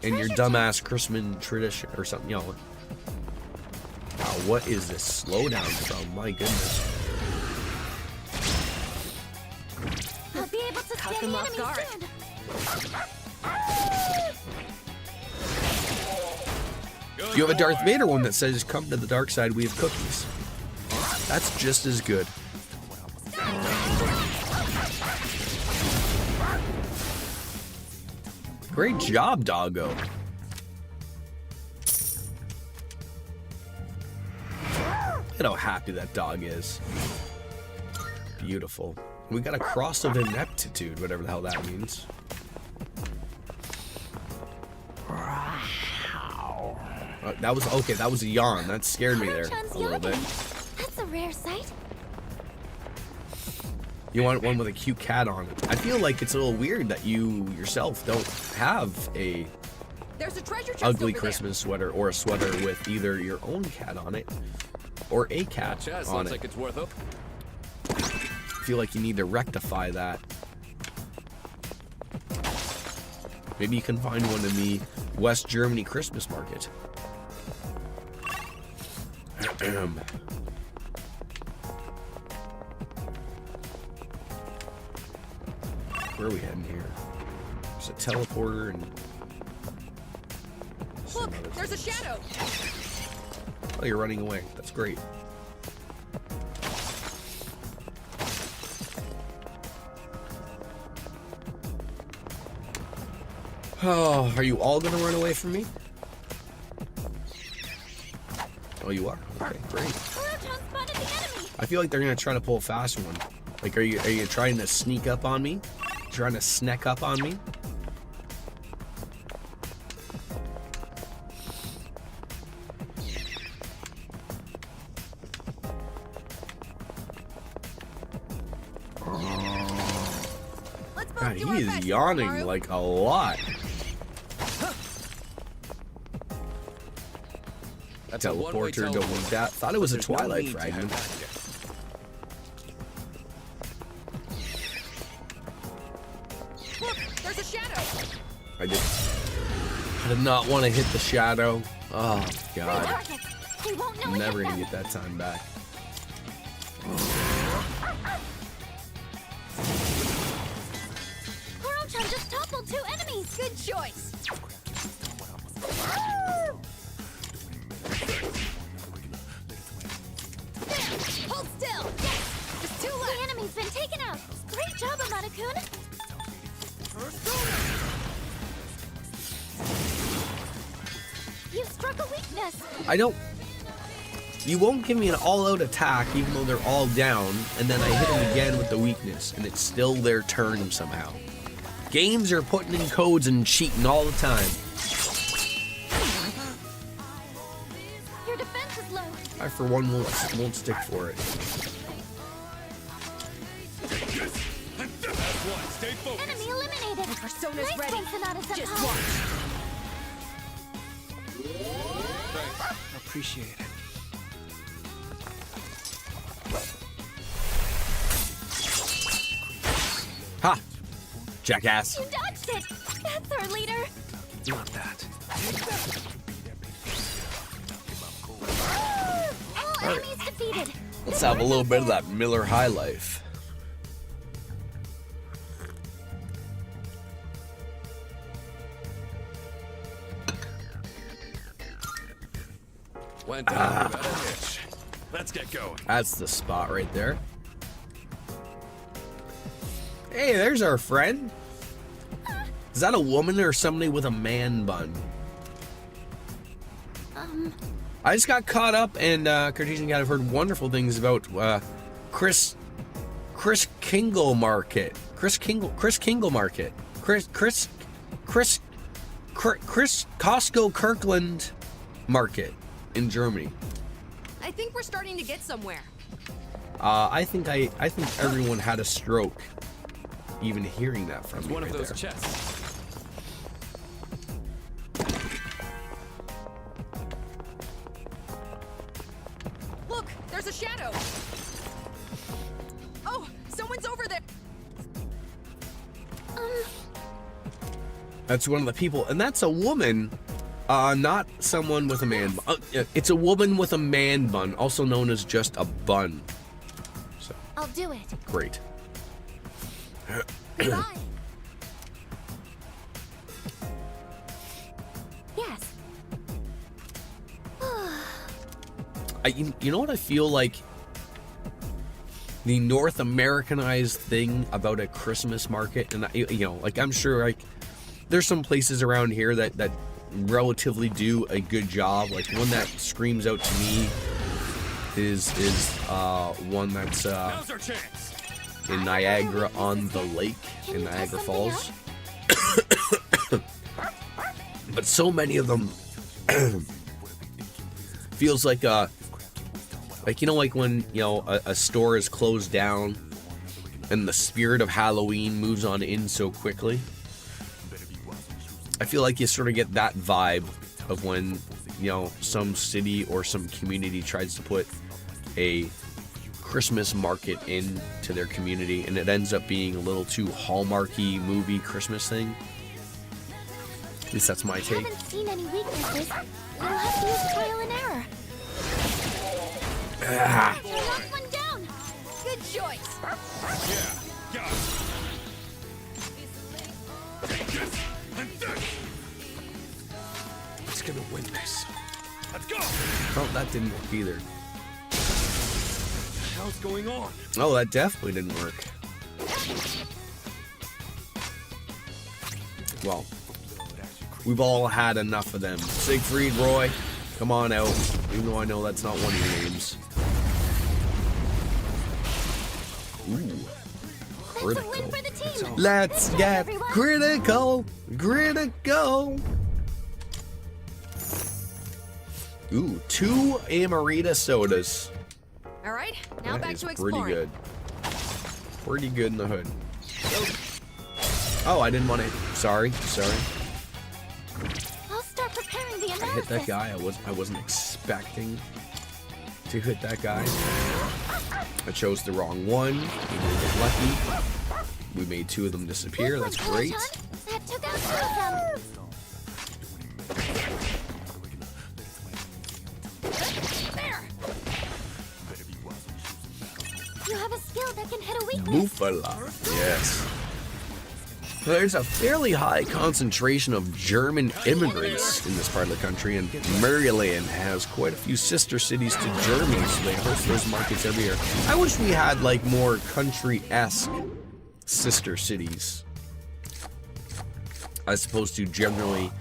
in your dumbass Christmas tradition or something? You know, wow, what is this slowdown from? My goodness. I'll be able to Caught scare them the off enemy guard. soon. You have a Darth Vader one that says, come to the dark side, we have cookies. That's just as good. Great job, doggo. Look at how happy that dog is. Beautiful. We got a cross of ineptitude, whatever the hell that means. That was okay. That was a yawn. That scared me there a little bit. That's a rare sight. You want one with a cute cat on it. I feel like it's a little weird that you yourself don't have a There's a treasure chest ugly over Christmas sweater or a sweater with either your own cat on it or a cat Chest on looks it. like it's worth it. I feel like you need to rectify that. Maybe you can find one in the West Germany Christmas market. Where are we heading here? There's a teleporter and... Look, there's a shadow. Oh, you're running away. That's great. Oh, are you all gonna run away from me? Oh, you are? Okay, great. I feel like they're gonna try to pull a fast one. Like, are you trying to sneak up on me? Trying to snack up on me? Let's both God, do he our is best, yawning Maru. like a lot. That's a one-way Teleporter, don't want that. Thought it was a There's no Twilight need to fragment. have that yet. Look, there's a shadow. I did not want to hit the shadow. Oh God, He won't know I'm it never hit gonna them. get that time back. Koro-chan just toppled 2 enemies. Good choice. Hold still. Yes. Just 2 The left. enemy's been taken out. Great job, Amada-kun. You've struck a weakness. I don't. You won't give me an all-out attack even though they're all down, and then I hit them again with the weakness, and it's still their turn somehow. Games are putting in codes and cheating all the time. Your defense is low. I, for one, won't stick for it. Enemy eliminated. Persona's Nice ready. one, Sonata-senpai. Just watch. Appreciate it. Ha! Jackass. You dodged it. That's our leader. Not that. All enemies defeated. Let's have a little bit of that Miller High Life. Went down without a hitch. Let's get going. That's the spot right there. Hey, there's our friend. Is that a woman or somebody with a man bun? I just got caught up, and Cartesian Cat, I've heard wonderful things about Chris Kingle Market. Chris Costco Kirkland Market in Germany. I think we're starting to get somewhere. I think everyone had a stroke, even hearing that from It's me one right of those there. chests. Look, there's a shadow. Oh, someone's over there. That's one of the people, and that's a woman, not someone with a man bun. It's a woman with a man bun, also known as just a bun. So, I'll do it. great. Bye. Yes. You know what I feel like? The North Americanized thing about a Christmas market, and like I'm sure like there's some places around here that relatively do a good job. Like one that screams out to me is one that's Now's our chance. in Niagara on the Lake in Niagara Falls. But so many of them feels like like when a store is closed down and the spirit of Halloween moves on in so quickly. I feel like you sort of get that vibe of when some city or some community tries to put a Christmas market into their community, and it ends up being a little too Hallmarky movie Christmas thing. At least that's my I take. haven't seen any weaknesses. You'll have to use trial and error. Ah, I knocked one down. Good choice. Yeah, got it. Take this and this. Who's gonna win this? Let's go. oh, that didn't work either. What the hell's going on? Oh, that definitely didn't work. Well, we've all had enough of them. Siegfried Roy, come on out. Even though I know that's not one of your names. Ooh. That's a win Critical. for the team. Let's Good job, get everyone. critical. Critical. Ooh, 2 Amarita sodas. All right, now That back is to pretty exploring. good. Pretty good in the hood. Oh, I didn't want to. Sorry. I'll start preparing the I analysis. hit that guy. I wasn't expecting to hit that guy. I chose the wrong one. We didn't get lucky. We made 2 of them disappear. Good That's one, great. Peloton. That took out 2 of them. There. You have a skill that can hit a weakness. Buffalo. Yes. There's a fairly high concentration of German immigrants in this part of the country, and Maryland has quite a few sister cities to Germany, so they host those markets every year. I wish we had like more country-esque sister cities, as opposed to generally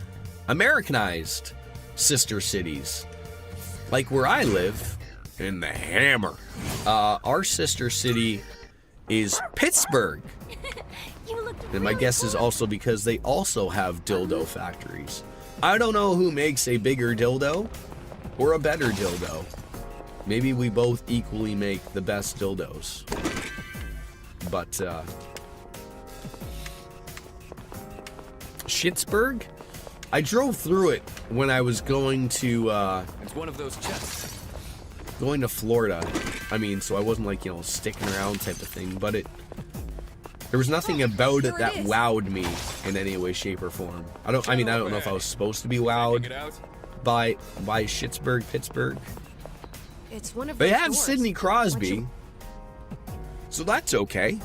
Americanized sister cities. Like where I live, in the Hammer, our sister city is Pittsburgh. You look And my really guess is cool. also because they also have dildo factories. I don't know who makes a bigger dildo or a better dildo. Maybe we both equally make the best dildos. But, Schittsburg? I drove through it when I was going to, It's one of those chests. Florida. I mean, so I wasn't like, sticking around type of thing, but there was nothing about it Here that it is. wowed me in any way, shape, or form. I don't know if I was supposed to be wowed Take it out. by Schittsburg, Pittsburgh. It's one of They those have doors. Sidney Watch Crosby, your- so that's okay.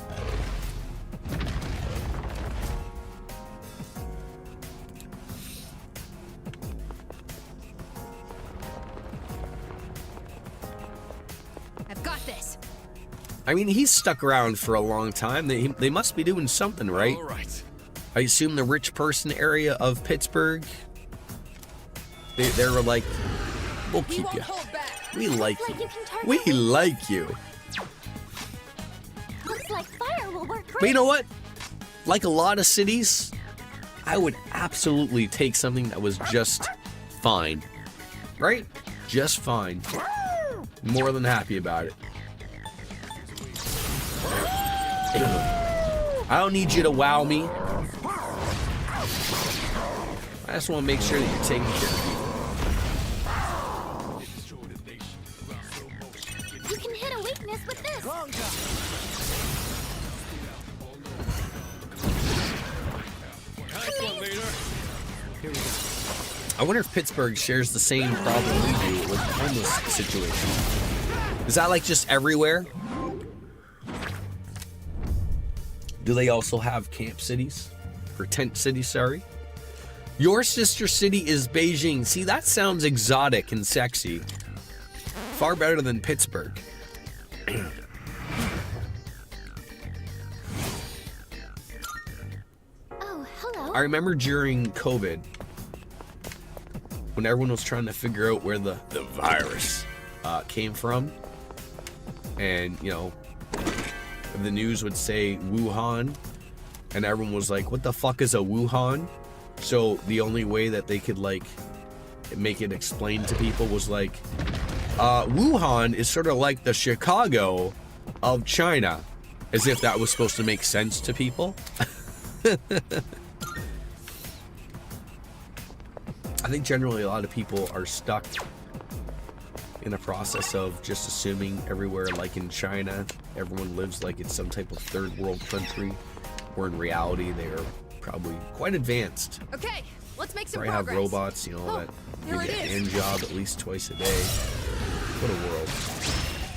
I've got this. I mean, he's stuck around for a long time. They must be doing something right. All right. I assume the rich person area of Pittsburgh. They were like, we'll He keep won't you. hold back. We like Looks like you. you can target We weakness. like you. Looks like fire will work But great. you know what? Like a lot of cities, I would absolutely take something that was just fine. Right? Just fine. More than happy about it. I don't need you to wow me. I just want to make sure that you're taking care of You can hit a weakness with this. I wonder if Pittsburgh shares the same problem we do with the homeless situation. Is that like just everywhere? Do they also have camp cities? Or tent cities, sorry? Your sister city is Beijing. See, that sounds exotic and sexy. Far better than Pittsburgh. Oh, hello. I remember during COVID, when everyone was trying to figure out where the virus came from, and, you know, the news would say Wuhan, and everyone was like, what the fuck is a Wuhan? So the only way that they could, like, make it explained to people was like, Wuhan is sort of like the Chicago of China, as if that was supposed to make sense to people. I think generally a lot of people are stuck in a process of just assuming everywhere, like in China, everyone lives like it's some type of third world country, where in reality they are probably quite advanced. Okay, let's make some Probably have progress. robots, you know, Oh, that there give it you a is. hand job at least twice a day. What a world.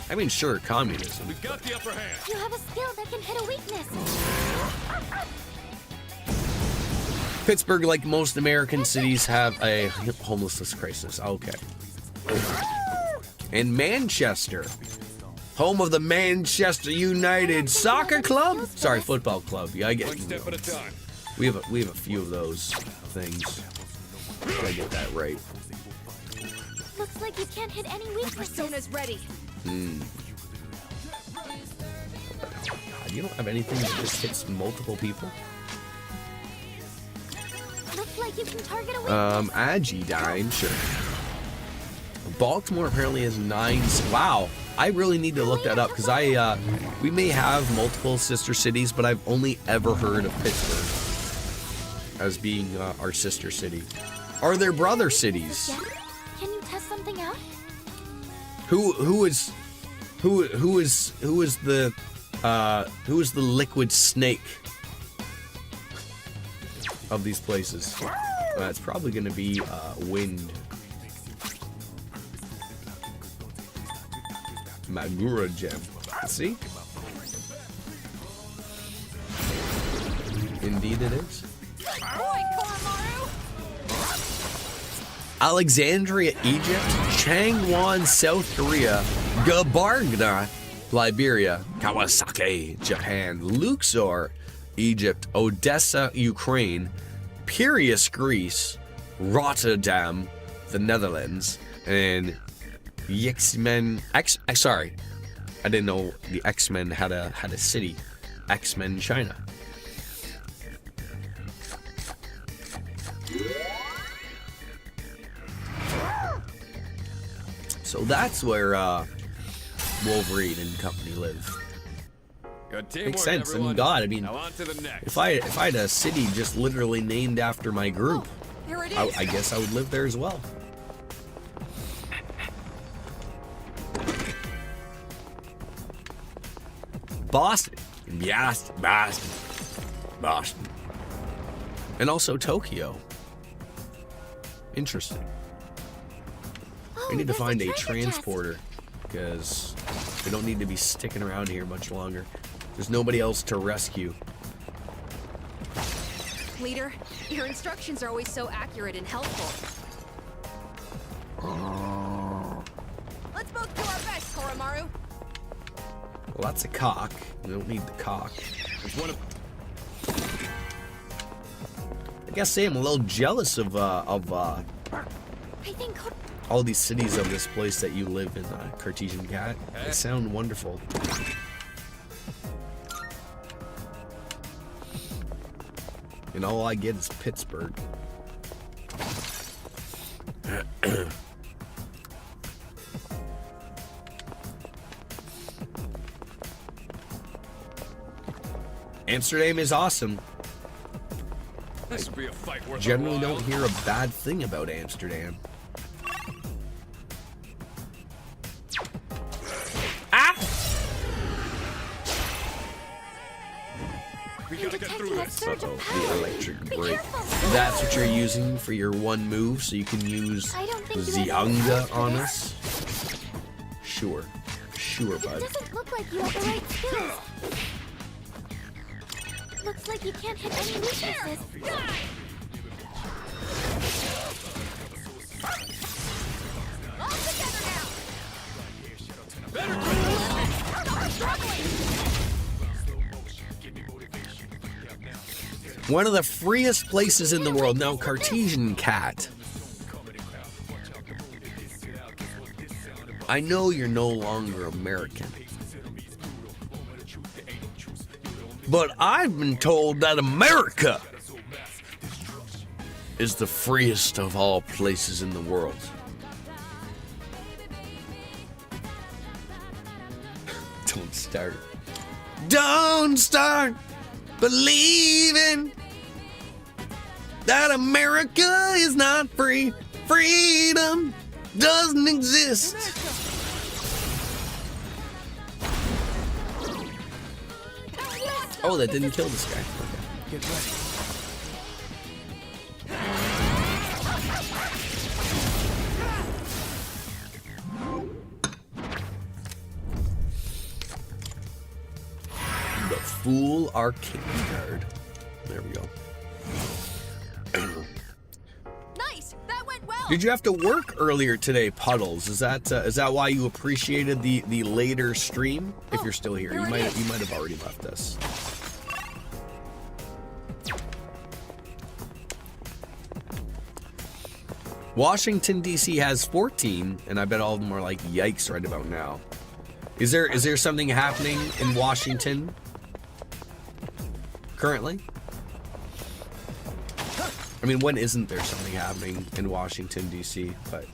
I mean, sure, communism. You have a skill that can hit a weakness. Pittsburgh, like most American cities, have a homelessness crisis. Okay. And Manchester, home of the Manchester United Soccer Club. Sorry, football club. Yeah, I get it. We have a few of those things. Did I get that right? Looks like you can't hit any weaknesses. Persona's ready. God, you don't have anything that just hits multiple people? Looks like you can target a weakness. Agidine, sure. Baltimore apparently has 9. Wow, I really need to look that up because we may have multiple sister cities, but I've only ever heard of Pittsburgh as being our sister city. Are there brother cities? Yeah? Can you test something out? Who is the liquid snake of these places? It's probably going to be wind. Magura gem. See? Indeed it is. Boy, Koromaru! Alexandria, Egypt. Changwon, South Korea. Gabargna, Liberia. Kawasaki, Japan. Luxor, Egypt. Odessa, Ukraine. Piraeus, Greece. Rotterdam, the Netherlands. And X-Men. Sorry, I didn't know the X-Men had a city. X-Men, China. So that's where Wolverine and company live. Makes sense. And God, I mean, if I had a city just literally named after my group, There it is. I guess I would live there as well. Boston. Yes, Boston. And also Tokyo. Interesting. Oh, We need to there's find a treasure chest. transporter because we don't need to be sticking around here much longer. There's nobody else to rescue. Leader, your instructions are always so accurate and helpful. Let's both do our best, Koromaru. Well, that's a cock. We don't need the cock. gotta say I'm a little jealous of I think all these cities of this place that you live in, Cartesian Cat. They sound wonderful. And all I get is Pittsburgh. Amsterdam is awesome. This would be a fight worth Generally a while. don't hear a bad thing about Amsterdam. We I'm gotta get detecting through a this. surge of The power. electric Be break. careful. That's what you're using for your one move, so you can use I don't think you have the Zianga skills for on this. us? Sure. Sure, It bud. doesn't look like you have the right skills. Looks like you can't hit any weaknesses. All together now. One of the freest places in the world. Now, Cartesian Cat. I know you're no longer American. But I've been told that America is the freest of all places in the world. Don't start. Don't start believing that America is not free. Freedom doesn't exist. Oh, that didn't kill this guy. Okay. Get ready. The Fool Arcane card. There we go. Nice. That went well. Did you have to work earlier today, Puddles? Is that why you appreciated the later stream? If you're still here, you might have already left us. Washington D.C. has 14, and I bet all of them are like yikes right about now. Is there something happening in Washington currently? I mean, when isn't there something happening in Washington D.C.? But is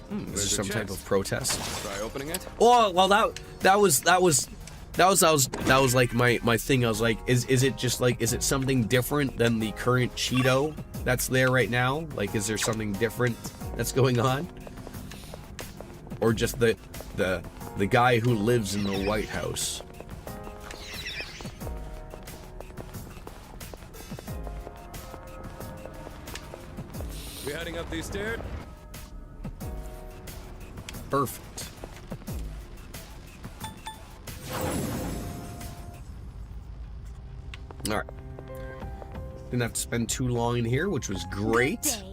there There's a some type chest. of protest? Try opening it. Well, that was like my thing. I was like, is it something different than the current Cheeto that's there right now? Like, is there something different that's going on, or just the guy who lives in the White House? We heading up these stairs? Perfect. All right. Didn't have to spend too long in here, which was great. Good day.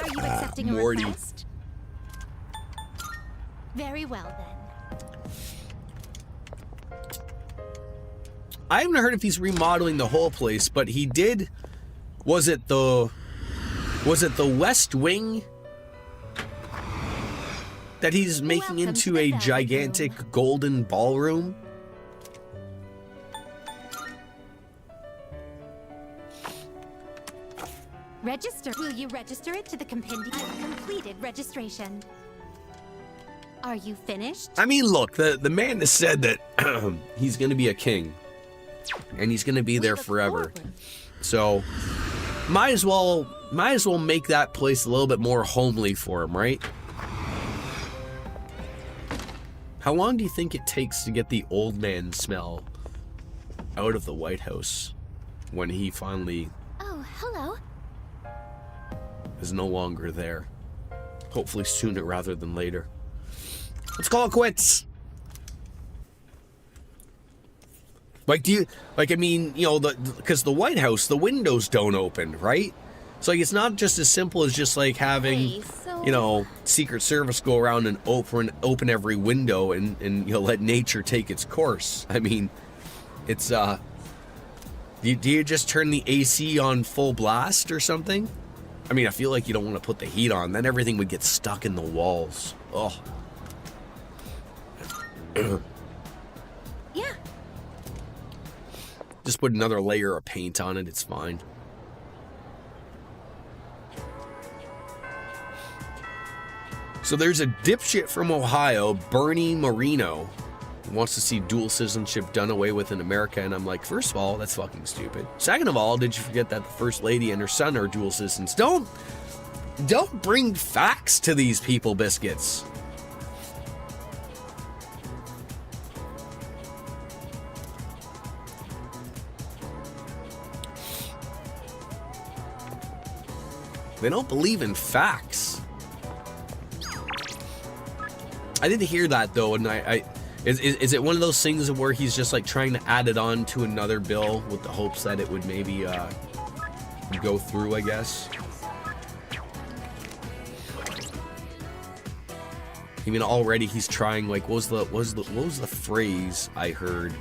Are you accepting a Morty. request? Very well then. I haven't heard if he's remodeling the whole place, but he did. Was it the West Wing that he's making Welcome into to the a Valley gigantic Room. golden ballroom? Register. Will you register it to the compendium? I've completed registration. Are you finished? I mean, look, the man has said that he's going to be a king, and he's going to be there look forever. forward. So, might as well make that place a little bit more homely for him, right? How long do you think it takes to get the old man smell out of the White House when he finally Oh, hello. is no longer there? Hopefully sooner rather than later. Let's call it quits. Like, I mean, you know, because the White House, the windows don't open, right? So like, it's not just as simple as just like having, Hey, so- you know, Secret Service go around and open every window and you know, let nature take its course. I mean, It's, do you just turn the AC on full blast or something? I mean, I feel like you don't want to put the heat on. Then everything would get stuck in the walls. Oh. Yeah. Just put another layer of paint on it. It's fine. So there's a dipshit from Ohio, Bernie Marino, who wants to see dual citizenship done away with in America. And I'm like, first of all, that's fucking stupid. Second of all, did you forget that the First Lady and her son are dual citizens? Don't bring facts to these people, biscuits. They don't believe in facts. I didn't hear that though, and is it one of those things where he's just like trying to add it on to another bill with the hopes that it would maybe go through, I guess? I mean, already he's trying, like, what was the phrase I heard?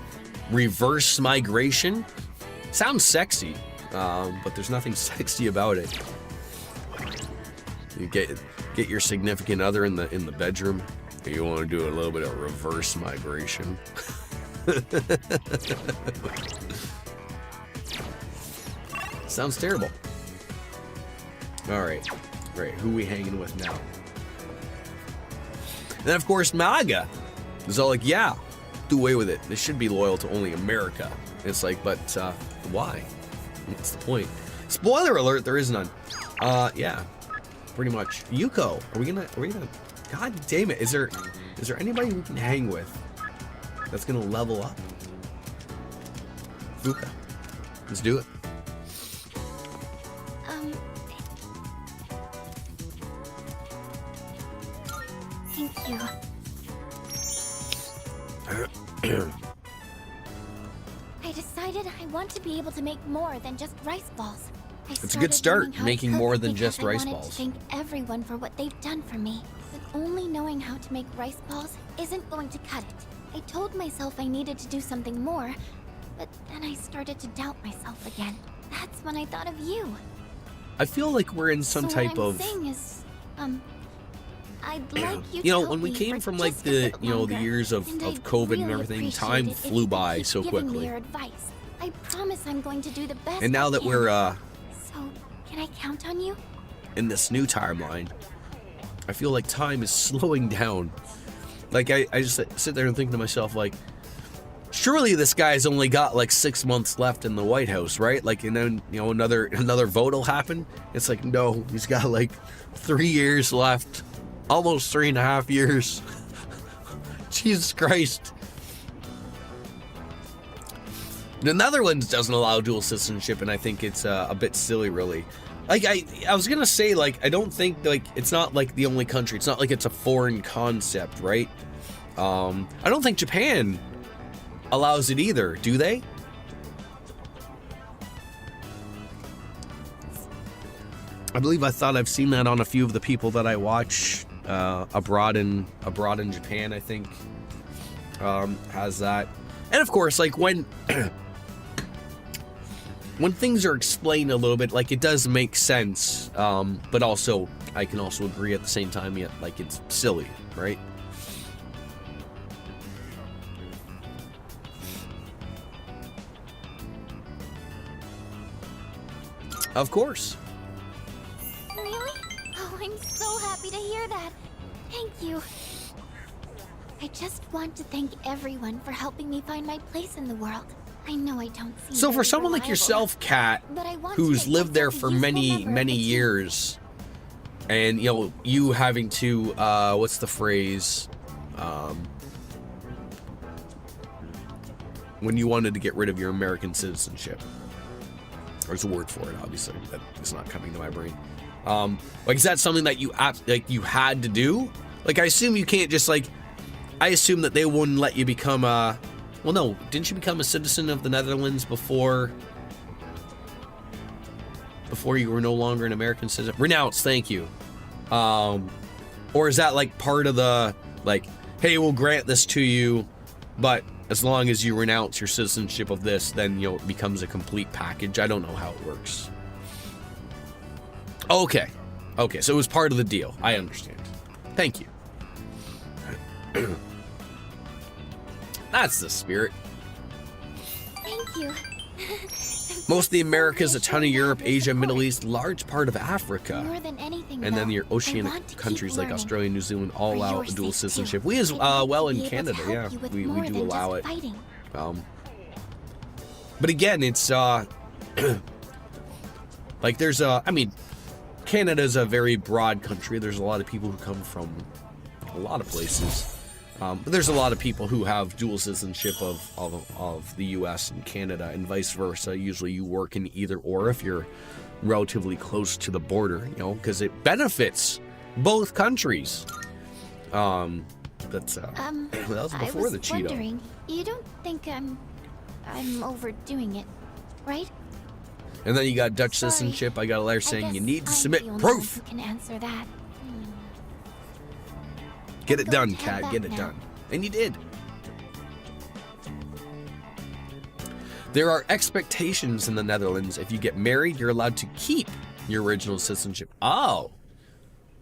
Reverse migration? Sounds sexy, but there's nothing sexy about it. You get your significant other in the bedroom. You want to do a little bit of reverse migration. Sounds terrible. All right, who we hanging with now? And then of course MAGA is all like, yeah, do away with it. They should be loyal to only America. It's like, but why? What's the point? Spoiler alert, there is none. Yeah, pretty much. Yuko, are we gonna? God damn it! Is there anybody we can hang with that's gonna level up? Fuka, let's do it. Thank you. I decided I want to be able to make more than just rice balls. It's a good start, making more than just rice I wanted balls. to thank everyone for what they've done for me. But only knowing how to make rice balls isn't going to cut it. I told myself I needed to do something more, but then I started to doubt myself again. That's when I thought of you. I feel like we're in some So type what I'm of. saying is, I'd like you You know, to help when we me came for from like just a the bit the longer, years of I'd COVID and really everything, appreciate time it if flew you by keep so giving me quickly. your advice. I promise I'm going to do the best. And now I that can. we're So, can I count on you? in this new timeline, I feel like time is slowing down. Like I just sit there and think to myself, like, surely this guy's only got like 6 months left in the White House, right? Like, and then, you know, another vote will happen. It's like, no, he's got like 3 years left, almost 3.5 years. Jesus Christ. The Netherlands doesn't allow dual citizenship, and I think it's a bit silly, really. Like, I was gonna say, like, I don't think, like, it's not like the only country. It's not like it's a foreign concept, right? I don't think Japan allows it either, do they? I thought I've seen that on a few of the people that I watch abroad in Japan, I think, has that. And of course, like, when things are explained a little bit, like, it does make sense, but also I can also agree at the same time, yet, like, it's silly, right? Of course. Really? Oh, I'm so happy to hear that. Thank you. I just want to thank everyone for helping me find my place in the world. I know I don't seem So for very someone like reliable, yourself, Kat, but I want to who's make lived there myself a for useful many, member of many the team. years, and, you know, you having to, what's the phrase? When you wanted to get rid of your American citizenship. There's a word for it, obviously, but it's not coming to my brain. Like, is that something that you had to do? Like, I assume you can't just, like, I assume that they wouldn't let you become a, well, no, didn't you become a citizen of the Netherlands before you were no longer an American citizen? Renounce, thank you. Or is that, like, part of the, like, hey, we'll grant this to you, but as long as you renounce your citizenship of this, then, you know, it becomes a complete package. I don't know how it works. Okay. Okay, so it was part of the deal. I understand. Thank you. That's the spirit. Thank you. Most of the Americas, a ton of Europe, Asia, Middle East, large part of Africa. More than anything, And then though, your I oceanic want to keep countries like learning. Australia, New Zealand all For allow your dual sake, too. citizenship. We as I'd like well to in be able to Canada, help yeah. you with We more do than allow just it. fighting. But again, it's like there's a, I mean, Canada's a very broad country. There's a lot of people who come from a lot of places. But there's a lot of people who have dual citizenship of the US and Canada and vice versa. Usually you work in either or if you're relatively close to the border, you know, because it benefits both countries. That was before the Cheeto. Wondering, you don't think I'm overdoing it, right? And then you got Dutch Sorry. citizenship. I got a letter I saying you guess need to I'm submit the only proof. one who can answer that. Get it I'm done, going to have Kat. that Get it now. done. And you did. There are expectations in the Netherlands. If you get married, you're allowed to keep your original citizenship. Oh,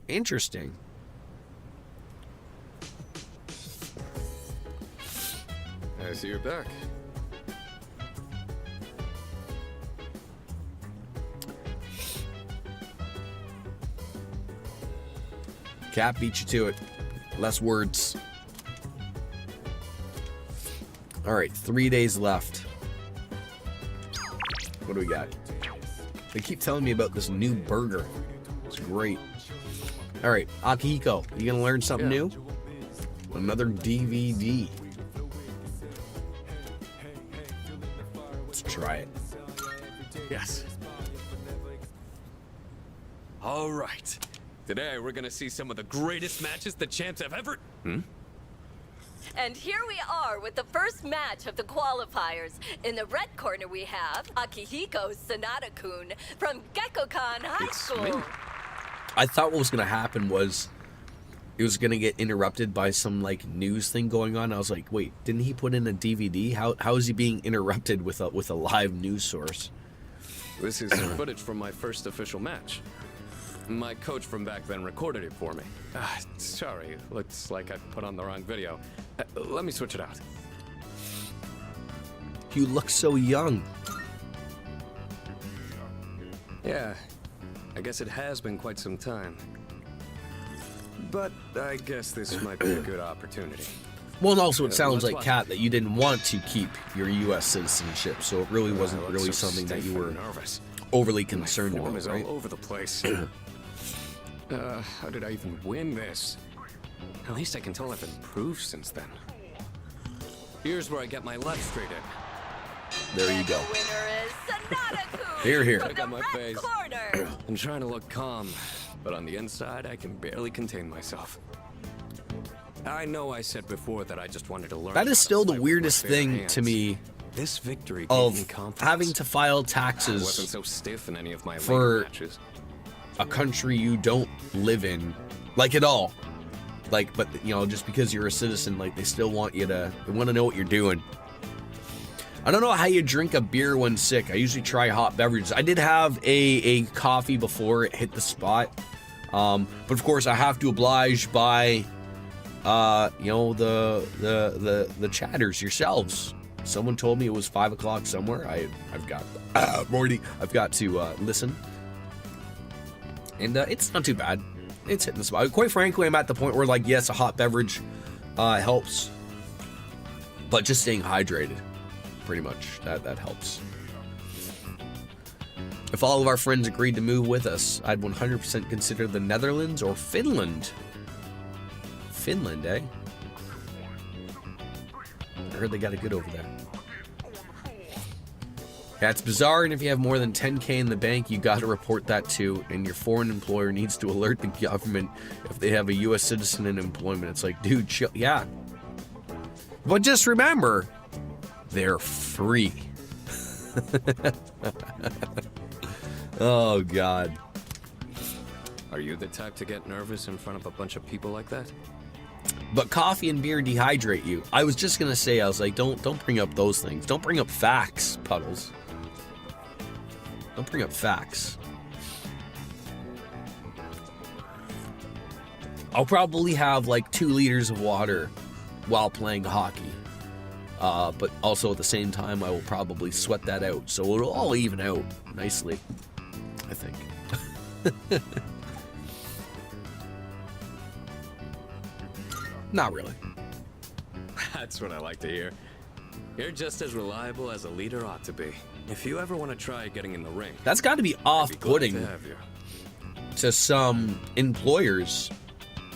interesting. I see you're back. Kat beat you to it. Less words. All right, 3 days left. What do we got? They keep telling me about this new burger. It's great. All right, Akihiko, you gonna learn something new? Another DVD. Let's try it. Yes. All right. Today we're gonna see some of the greatest matches the champs have ever. And here we are with the first match of the qualifiers. In the red corner we have Akihiko Sanada-kun from Gekkokan High It's School. me. I thought what was gonna happen was it was gonna get interrupted by some like news thing going on. I was like, wait, didn't he put in a DVD? How is he being interrupted with a live news source? This is footage from my first official match. My coach from back then recorded it for me. Sorry, looks like I put on the wrong video. Let me switch it out. You look so young. Yeah, I guess it has been quite some time. But I guess this might be a good opportunity. Well, and also it sounds let's like, watch Kat, that you didn't want to keep your U.S. citizenship, so it really wasn't I look really so something that you stiff were and nervous. overly My concerned form about, is right? all over the place. How did I even win this? At least I can tell I've improved since then. Here's where I get my left straight in. There you And go. the winner is Sanada-kun Here, here. from Check the out my red face. corner. I'm trying to look calm, but on the inside, I can barely contain myself. I know I said before that I just wanted to learn. That how is to still the fight with my weirdest bare thing hands. to me This victory gave me of confidence. having to file I wasn't taxes so stiff in any of my for- later matches. a country you don't live in, like at all. Like, but you know, just because you're a citizen, like they still want you to, they want to know what you're doing. I don't know how you drink a beer when sick. I usually try hot beverages. I did have a coffee before it hit the spot. But of course I have to oblige by, you know, the chatters yourselves. Someone told me it was 5 o'clock somewhere. I've got, Morty, I've got to listen. And it's not too bad. It's hitting the spot. Quite frankly, I'm at the point where, like, yes, a hot beverage helps, but just staying hydrated, pretty much, that helps. If all of our friends agreed to move with us, I'd 100% consider the Netherlands or Finland. Finland, eh? I heard they got it good over there. Yeah, it's bizarre, and if you have more than 10K in the bank, you gotta report that too, and your foreign employer needs to alert the government if they have a U.S. citizen in employment. It's like, dude, chill. Yeah. But just remember, they're free. Oh, God. Are you the type to get nervous in front of a bunch of people like that? But coffee and beer dehydrate you. I was just gonna say, I was like, don't bring up those things. Don't bring up facts, Puddles. Don't bring up facts. I'll probably have like 2 liters of water while playing hockey. But also at the same time, I will probably sweat that out. So it'll all even out nicely, I think. Not really. That's what I like to hear. You're just as reliable as a leader ought to be. If you ever want to try getting in the ring, That's got to be I'd be glad off-putting to have you. to some employers,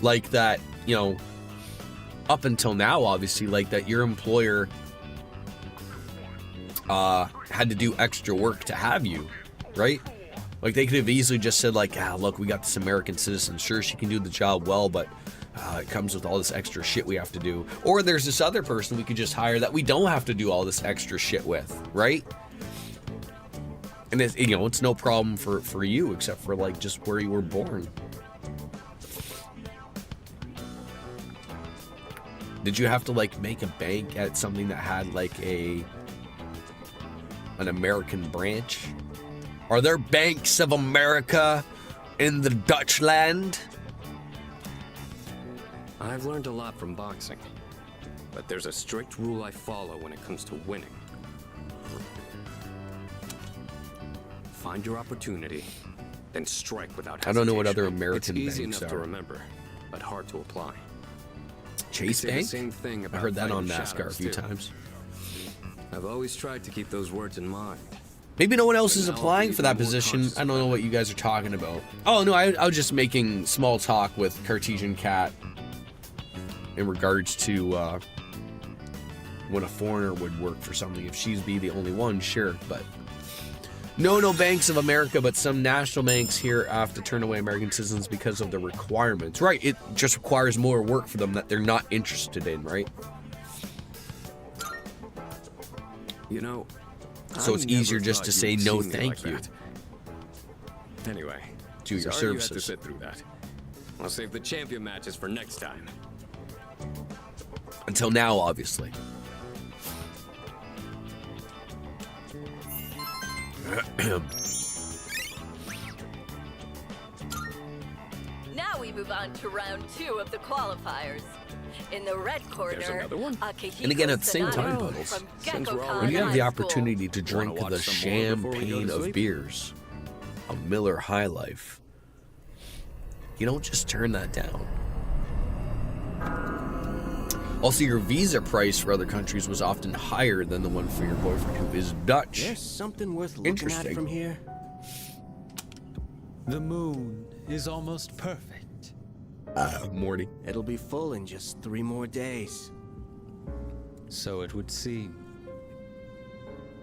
like that, you know, up until now, obviously, like that your employer had to do extra work to have you, right? Like they could have easily just said like, look, we got this American citizen. Sure, she can do the job well, but it comes with all this extra shit we have to do. Or there's this other person we could just hire that we don't have to do all this extra shit with, right? And it's, you know, it's no problem for you except for like just where you were born. Did you have to like make a bank at something that had like an American branch? Are there banks of America in the Dutch land? I've learned a lot from boxing, but there's a strict rule I follow when it comes to winning. Find your opportunity, then strike without hesitation. I don't know what other American it's easy banks enough are. to remember, but hard to apply. Chase They say the Bank? same thing I about heard that on fighting NASCAR a shadows, few too. times. I've always tried to keep those words in mind. Maybe no one else is Now I'll applying be for that more position. conscious I don't know about what you guys are talking about. Oh, no, I was just making small talk with Cartesian Cat in regards to when a foreigner would work for something. If she'd be the only one, sure, but no banks of America, but some national banks here have to turn away American citizens because of the requirements. Right, it just requires more work for them that they're not interested in, right? You know, So I it's never easier just thought to you say would no see me thank like you. that. Anyway, To your sorry you had to services. sit through that. I'll save the champion matches for next time. Until now, obviously. Now we move on to round 2 of the qualifiers. In the red corner, another one. Akihiko And again, at the same Sanada time, Puddles, from since we're Gekkokan already When you have High the School. opportunity to drink watch the some more before we go to champagne of sleep? beers, a Miller High Life, you don't just turn that down. Also, your visa price for other countries was often higher than the one for your boyfriend who is Dutch. There's something worth looking at Interesting. from here. The moon is almost perfect. Morty. It'll be full in just 3 more days. So it would seem.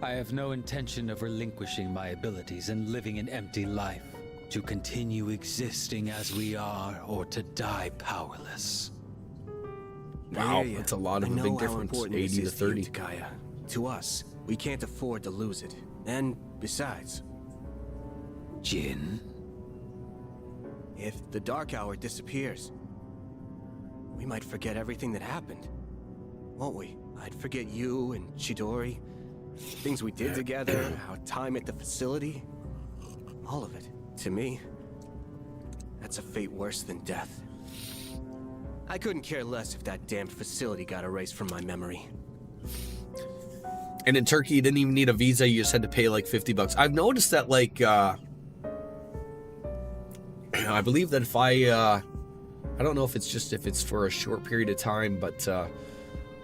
I have no intention of relinquishing my abilities and living an empty life. To continue existing as we are, or to die powerless. Wow, I hear ya. that's a lot of I a know big how difference, important 80 this to is to you, 30. Takaya. To us, we can't afford to lose it. And besides, Jin? if the Dark Hour disappears, we might forget everything that happened. Won't we? I'd forget you and Chidori, things we did together, our time at the facility. All of it. To me, that's a fate worse than death. I couldn't care less if that damned facility got erased from my memory. And in Turkey, you didn't even need a visa. You just had to pay like $50. I've noticed that, like, I believe that if I don't know if it's for a short period of time, but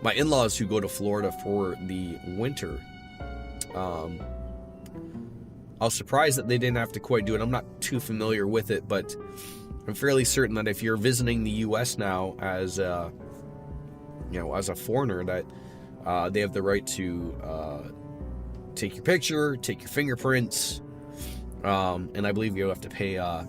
my in-laws who go to Florida for the winter, I was surprised that they didn't have to quite do it. I'm not too familiar with it, but I'm fairly certain that if you're visiting the U.S. now as a foreigner, that they have the right to take your picture, take your fingerprints, and I believe you have to pay a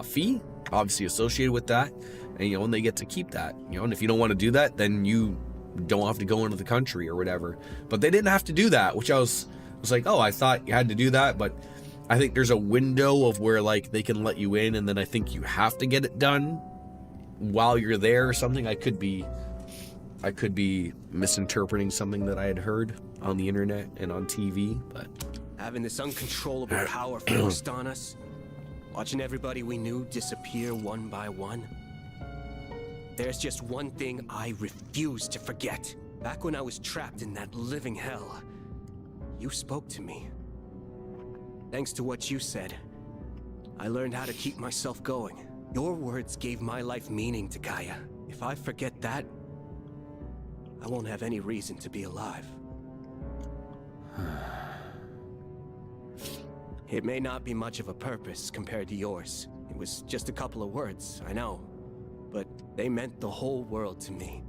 fee, obviously associated with that, and they get to keep that, and if you don't want to do that, then you don't have to go into the country or whatever. But they didn't have to do that, which I was like, oh, I thought you had to do that, but I think there's a window of where like they can let you in, and then I think you have to get it done while you're there or something. I could be misinterpreting something that I had heard on the internet and on TV, but Having this uncontrollable power forced on us, watching everybody we knew disappear one by one. There's just one thing I refuse to forget. Back when I was trapped in that living hell, you spoke to me. Thanks to what you said, I learned how to keep myself going. Your words gave my life meaning to Gaia. If I forget that, I won't have any reason to be alive. It may not be much of a purpose compared to yours. It was just a couple of words, I know. But they meant the whole world to me.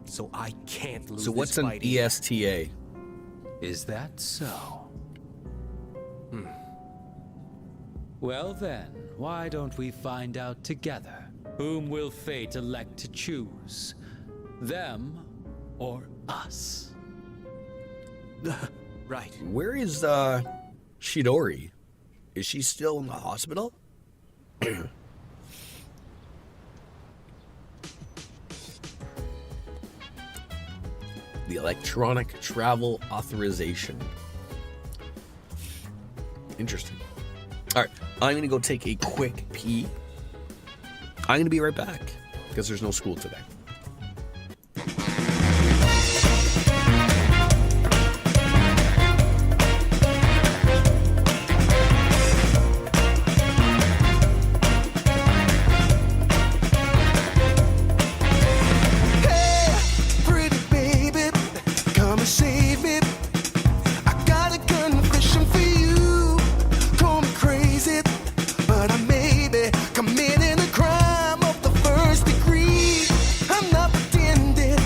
So I can't lose. So what's this an fight either. ESTA? Is that so? Well then, why don't we find out together? Whom will fate elect to choose? Them or us? Right. where is Chidori? Is she still in the hospital? The electronic travel authorization. Interesting. All right, I'm gonna go take a quick pee. I'm gonna be right back because there's no school today. Committing a crime of the first degree. I'm not pretending.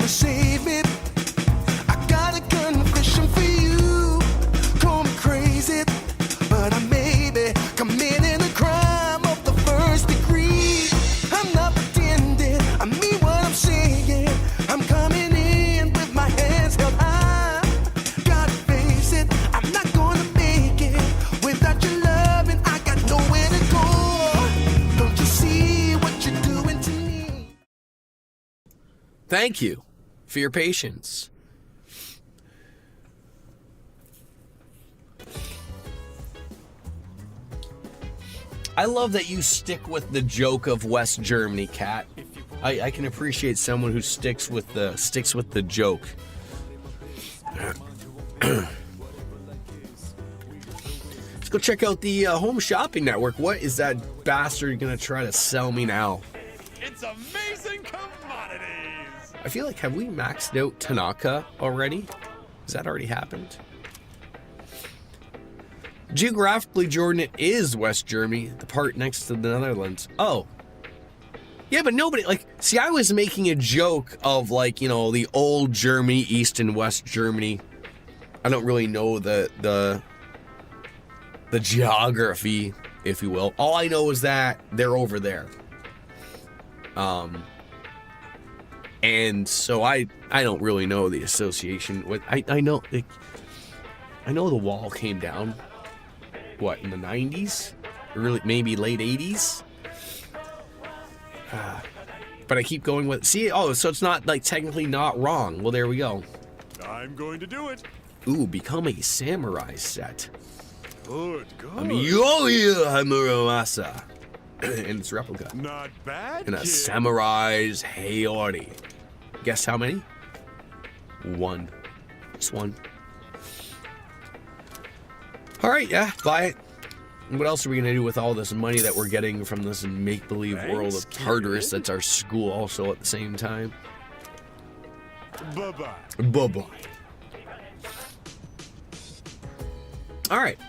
to save me. I got a confession for you. Call me crazy, but I may be committing a crime of the first degree. I'm not pretending, I mean what I'm saying. I'm coming in with my hands held high. Gotta face it, I'm not gonna make it without your love, and I got nowhere to go. Don't you see what you're doing to me? Thank you for your patience. I love that you stick with the joke of West Germany, Kat. I can appreciate someone who sticks with the joke. Let's go check out the Home Shopping Network. What is that bastard gonna try to sell me now? It's amazing commodities! I feel like, have we maxed out Tanaka already? Has that already happened? Geographically, Jordan, it is West Germany, the part next to the Netherlands. Oh. Yeah, but nobody, like, see, I was making a joke of, like, you know, the old Germany, East and West Germany. I don't really know the geography, if you will. All I know is that they're over there. And so I don't really know the association with, I know, like, I know the wall came down, what, in the 90s? Really, maybe late 80s? But I keep going with, see, oh, so it's not, like, technically not wrong. Well, there we go. I'm going to do it. Ooh, become a samurai set. Good, good. Amiyoya Hamuramasa. And its replica. Not bad, And a kid. samurai's Heiori. Guess how many? One. Just one. Alright, yeah, buy it. What else are we going to do with all this money that we're getting from this make-believe world of Tartarus that's our school also at the same time? Bye-bye. Bye-bye. Alright.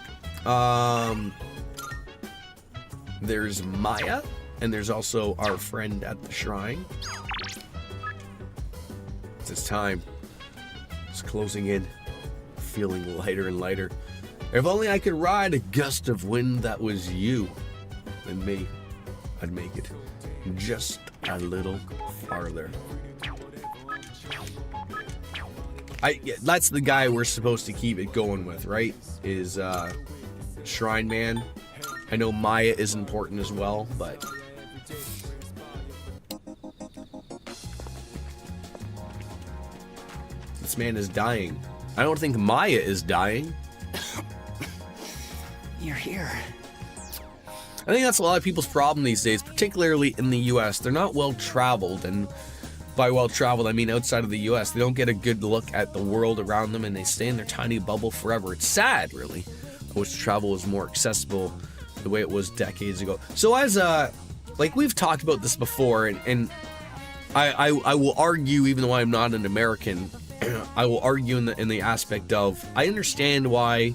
There's Maya, and there's also our friend at the shrine. It's time. It's closing in. Feeling lighter and lighter. If only I could ride a gust of wind that was you and me, I'd make it just a little farther. That's the guy we're supposed to keep it going with, right? Is Shrine Man. I know Maya is important as well, but this man is dying. I don't think Maya is dying. You're here. I think that's a lot of people's problem these days, particularly in the US. They're not well traveled, and by well traveled I mean outside of the US. They don't get a good look at the world around them, and they stay in their tiny bubble forever. It's sad, really. I wish travel was more accessible the way it was decades ago. So as like we've talked about this before, and I will argue, even though I'm not an American, I will argue in the aspect of, I understand why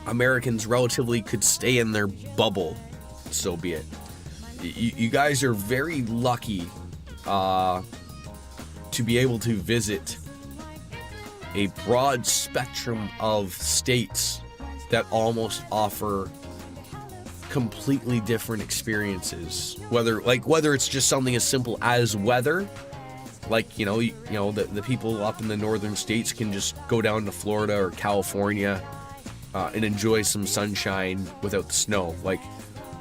Americans relatively could stay in their bubble, so be it. You guys are very lucky to be able to visit a broad spectrum of states that almost offer completely different experiences. Whether it's just something as simple as weather, like you know the people up in the northern states can just go down to Florida or California and enjoy some sunshine without the snow. Like,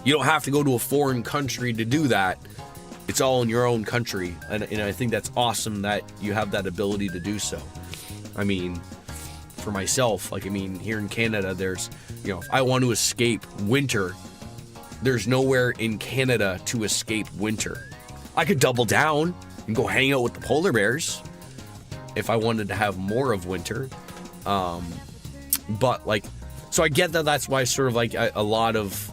you don't have to go to a foreign country to do that. It's all in your own country, and I think that's awesome that you have that ability to do so. I mean, for myself, like, I mean, here in Canada, there's, if I want to escape winter, there's nowhere in Canada to escape winter. I could double down and go hang out with the polar bears if I wanted to have more of winter. But, like, so I get that that's why sort of like a lot of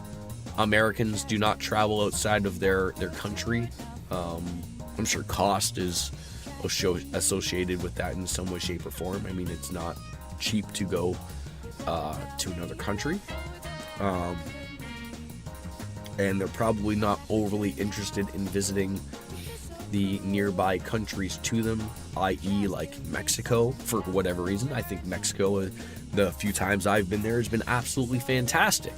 Americans do not travel outside of their country. I'm sure cost is associated with that in some way, shape, or form. I mean, it's not cheap to go to another country. And they're probably not overly interested in visiting the nearby countries to them, i.e. like Mexico, for whatever reason. I think Mexico, the few times I've been there, has been absolutely fantastic.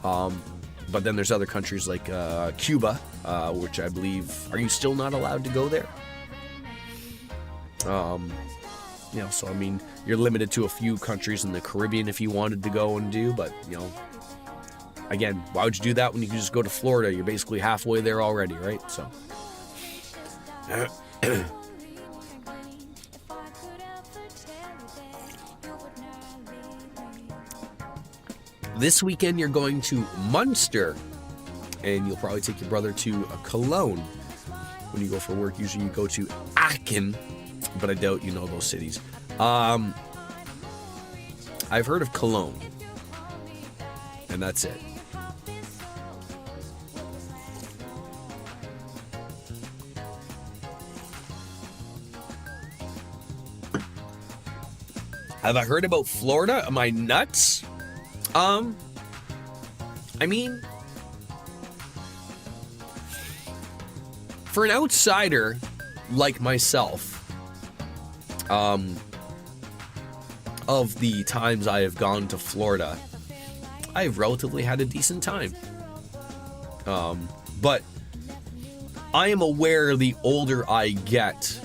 But then there's other countries like Cuba, which I believe, are you still not allowed to go there? You know, so I mean, you're limited to a few countries in the Caribbean if you wanted to go and do, but you know, again, why would you do that when you can just go to Florida? You're basically halfway there already, right? So. This weekend you're going to Munster, and you'll probably take your brother to Cologne. When you go for work, usually you go to Aachen, but I doubt you know those cities. I've heard of Cologne, and that's it. Have I heard about Florida? Am I nuts? I mean, for an outsider like myself, of the times I have gone to Florida, I've relatively had a decent time. But I am aware the older I get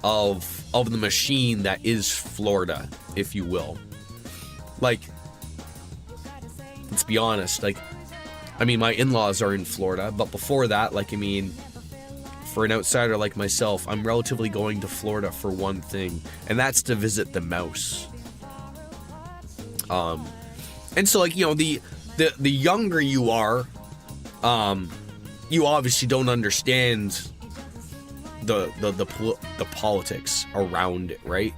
of the machine that is Florida, if you will. Like, let's be honest, like, I mean, my in-laws are in Florida, but before that, like, I mean, for an outsider like myself, I'm relatively going to Florida for one thing, and that's to visit the mouse. And so, like, you know, the younger you are, you obviously don't understand the politics around it, right?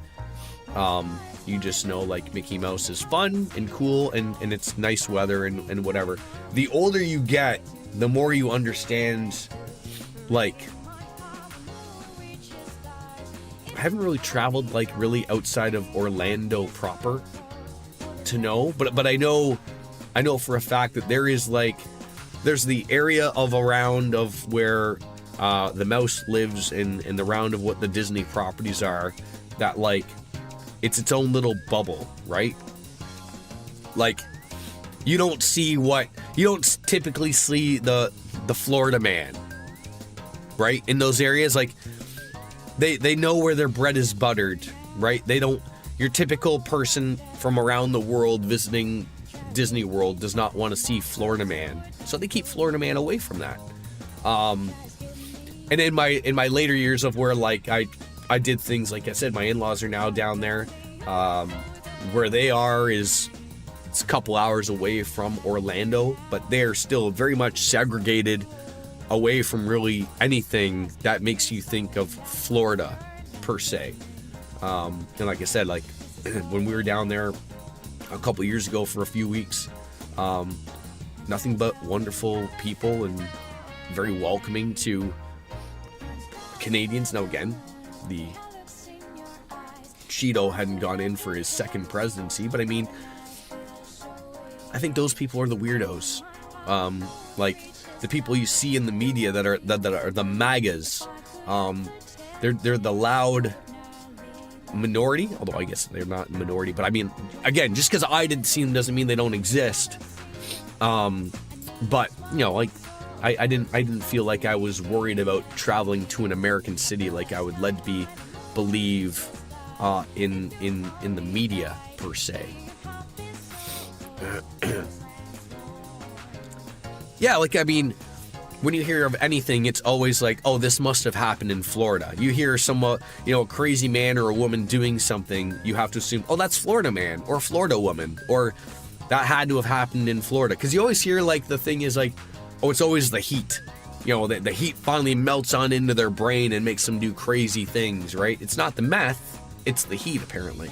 You just know, like, Mickey Mouse is fun and cool and it's nice weather and whatever. The older you get, the more you understand, like, I haven't really traveled, like, really outside of Orlando proper to know, but I know for a fact that there is, like, there's the area of around of where the mouse lives in the round of what the Disney properties are, that, like, it's its own little bubble, right? Like, you don't typically see the Florida man, right? In those areas, like, they know where their bread is buttered, right? They don't, your typical person from around the world visiting Disney World does not want to see Florida man. So they keep Florida man away from that. And in my later years of where, like, I did things, like I said, my in-laws are now down there. Where they are it's a couple hours away from Orlando, but they're still very much segregated away from really anything that makes you think of Florida per se. And like I said, like, when we were down there a couple years ago for a few weeks, nothing but wonderful people and very welcoming to Canadians. Now, again, the Cheeto hadn't gone in for his second presidency, but I mean, I think those people are the weirdos. Like, the people you see in the media that are the MAGAs. They're the loud minority, although I guess they're not minority, but I mean, again, just because I didn't see them doesn't mean they don't exist. But, you know, like, I didn't feel like I was worried about traveling to an American city like I would led to believe in the media per se. Yeah, like, I mean, when you hear of anything, it's always like, oh, this must have happened in Florida. You hear a crazy man or a woman doing something, you have to assume, oh, that's Florida man or Florida woman, or that had to have happened in Florida. Because you always hear, like, the thing is like, oh, it's always the heat. You know, the heat finally melts on into their brain and makes them do crazy things, right? It's not the meth, it's the heat, apparently.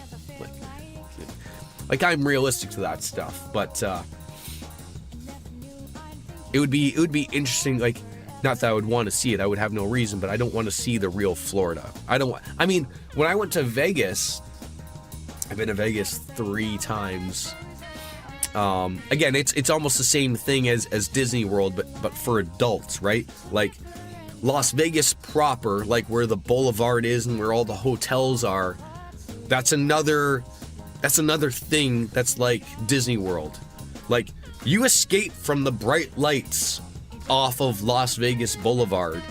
Like, I'm realistic to that stuff, but it would be interesting. Like, not that I would want to see it, I would have no reason, but I don't want to see the real Florida. I mean, when I went to Vegas, I've been to Vegas 3 times. Again, it's almost the same thing as Disney World, but for adults, right? Like, Las Vegas proper, like where the boulevard is and where all the hotels are, that's another thing that's like Disney World. Like, you escape from the bright lights off of Las Vegas Boulevard.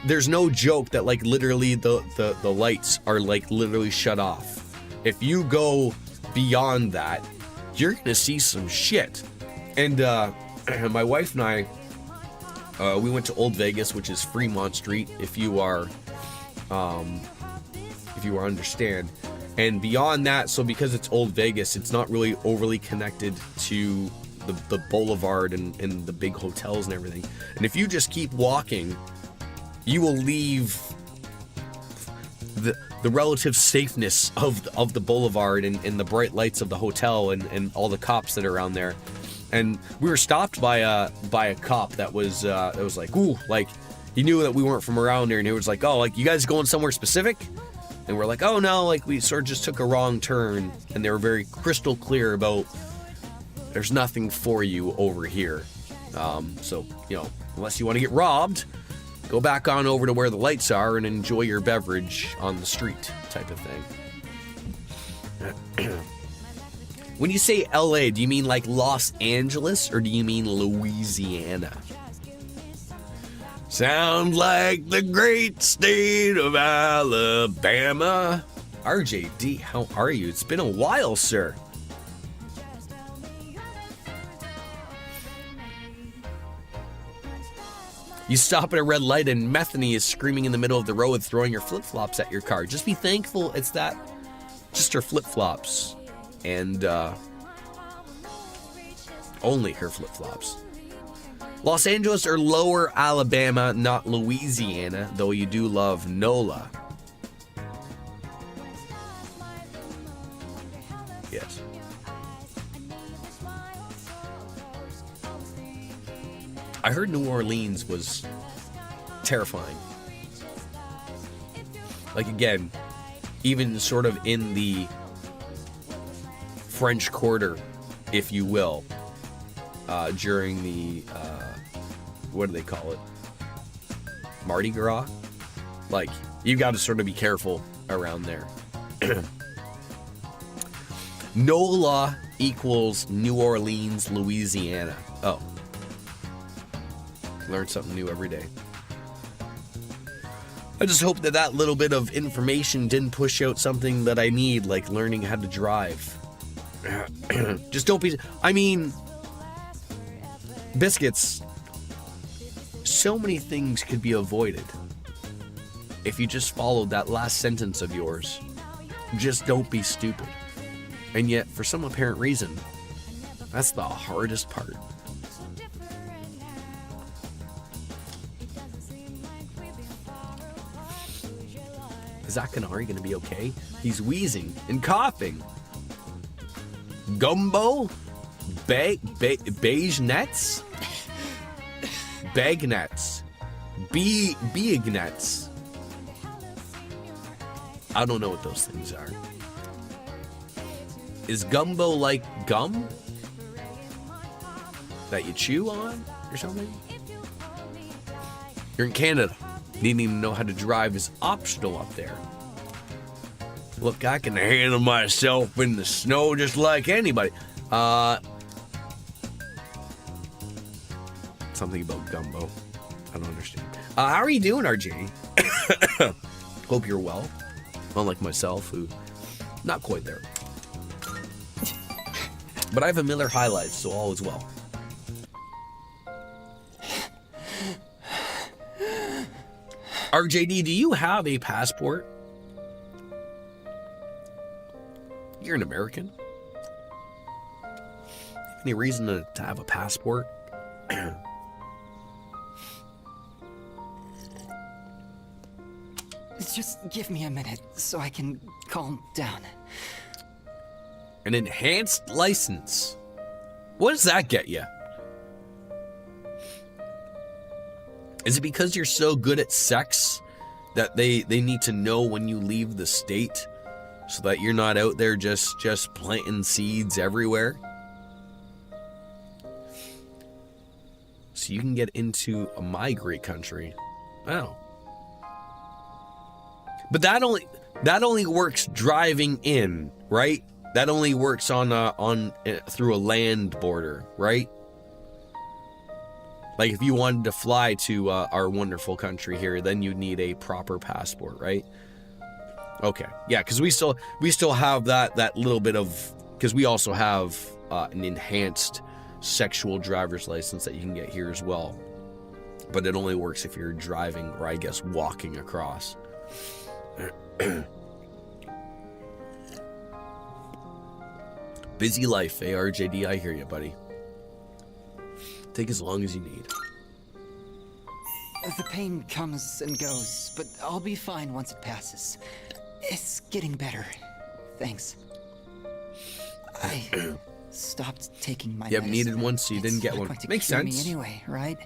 There's no joke that like literally the lights are like literally shut off. If you go beyond that, you're gonna see some shit. And my wife and I, we went to Old Vegas, which is Fremont Street, if you understand. And beyond that, so because it's Old Vegas, it's not really overly connected to the boulevard and the big hotels and everything. And if you just keep walking, you will leave the relative safeness of the boulevard and the bright lights of the hotel and all the cops that are around there. And we were stopped by a cop that was like, ooh, like he knew that we weren't from around here, and he was like, oh, like you guys going somewhere specific? And we're like, oh no, like we sort of just took a wrong turn, and they were very crystal clear about there's nothing for you over here. So, you know, unless you want to get robbed, go back on over to where the lights are and enjoy your beverage on the street type of thing. When you say LA, do you mean like Los Angeles or do you mean Louisiana? Sound like the great state of Alabama. RJD, how are you? It's been a while, sir. You stop at a red light and Methany is screaming in the middle of the road, throwing her flip-flops at your car. Just be thankful it's that, just her flip-flops. And only her flip-flops. Los Angeles or lower Alabama, not Louisiana, though you do love NOLA. Yes. I heard New Orleans was terrifying. Like, again, even sort of in the French Quarter, if you will, during the, what do they call it? Mardi Gras? Like, you got to sort of be careful around there. NOLA equals New Orleans, Louisiana. Oh. Learn something new every day. I just hope that little bit of information didn't push out something that I need, like learning how to drive. Just don't be... I mean... Biscuits. So many things could be avoided if you just followed that last sentence of yours. Just don't be stupid. And yet, for some apparent reason, that's the hardest part. Is Zakanari gonna be okay? He's wheezing and coughing. Gumbo? Beige nets? Bag nets? Beeg nets? I don't know what those things are. Is gumbo like gum that you chew on or something? You're in Canada. Needing to know how to drive is optional up there. Look, I can handle myself in the snow just like anybody. Something about gumbo. I don't understand. How are you doing, RJ? Hope you're well. Unlike myself, who not quite there. But I have a Miller High Life, so all is well. RJD, do you have a passport? You're an American. Any reason to have a passport? Just give me a minute so I can calm down. An enhanced license. What does that get you? Is it because you're so good at sex that they need to know when you leave the state so that you're not out there just planting seeds everywhere? So you can get into my great country Oh. But that only works driving in, right? That only works on through a land border, right? Like if you wanted to fly to our wonderful country here, then you'd need a proper passport, right? Okay, yeah, because we still have that little bit of, because we also have an enhanced sexual driver's license that you can get here as well, but it only works if you're driving or I guess walking across. Busy life, ARJD. I hear you, buddy. Take as long as you need. The pain comes and goes, but I'll be fine once it passes. It's getting better. Thanks. I stopped taking my You haven't medicine. needed one, so you didn't get one. Makes sense. Me anyway, right?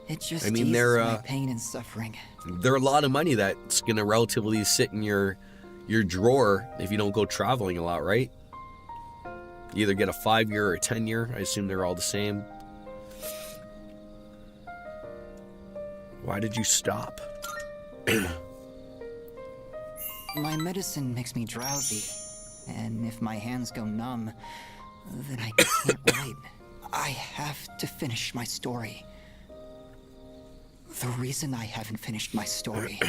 It just I mean, eases they're my pain and suffering. They're a lot of money that's gonna relatively sit in your drawer if you don't go traveling a lot, right? You either get a 5-year or a 10-year. I assume they're all the same. Why did you stop? My medicine makes me drowsy, and if my hands go numb, then I can't write. I have to finish my story. The reason I haven't finished my story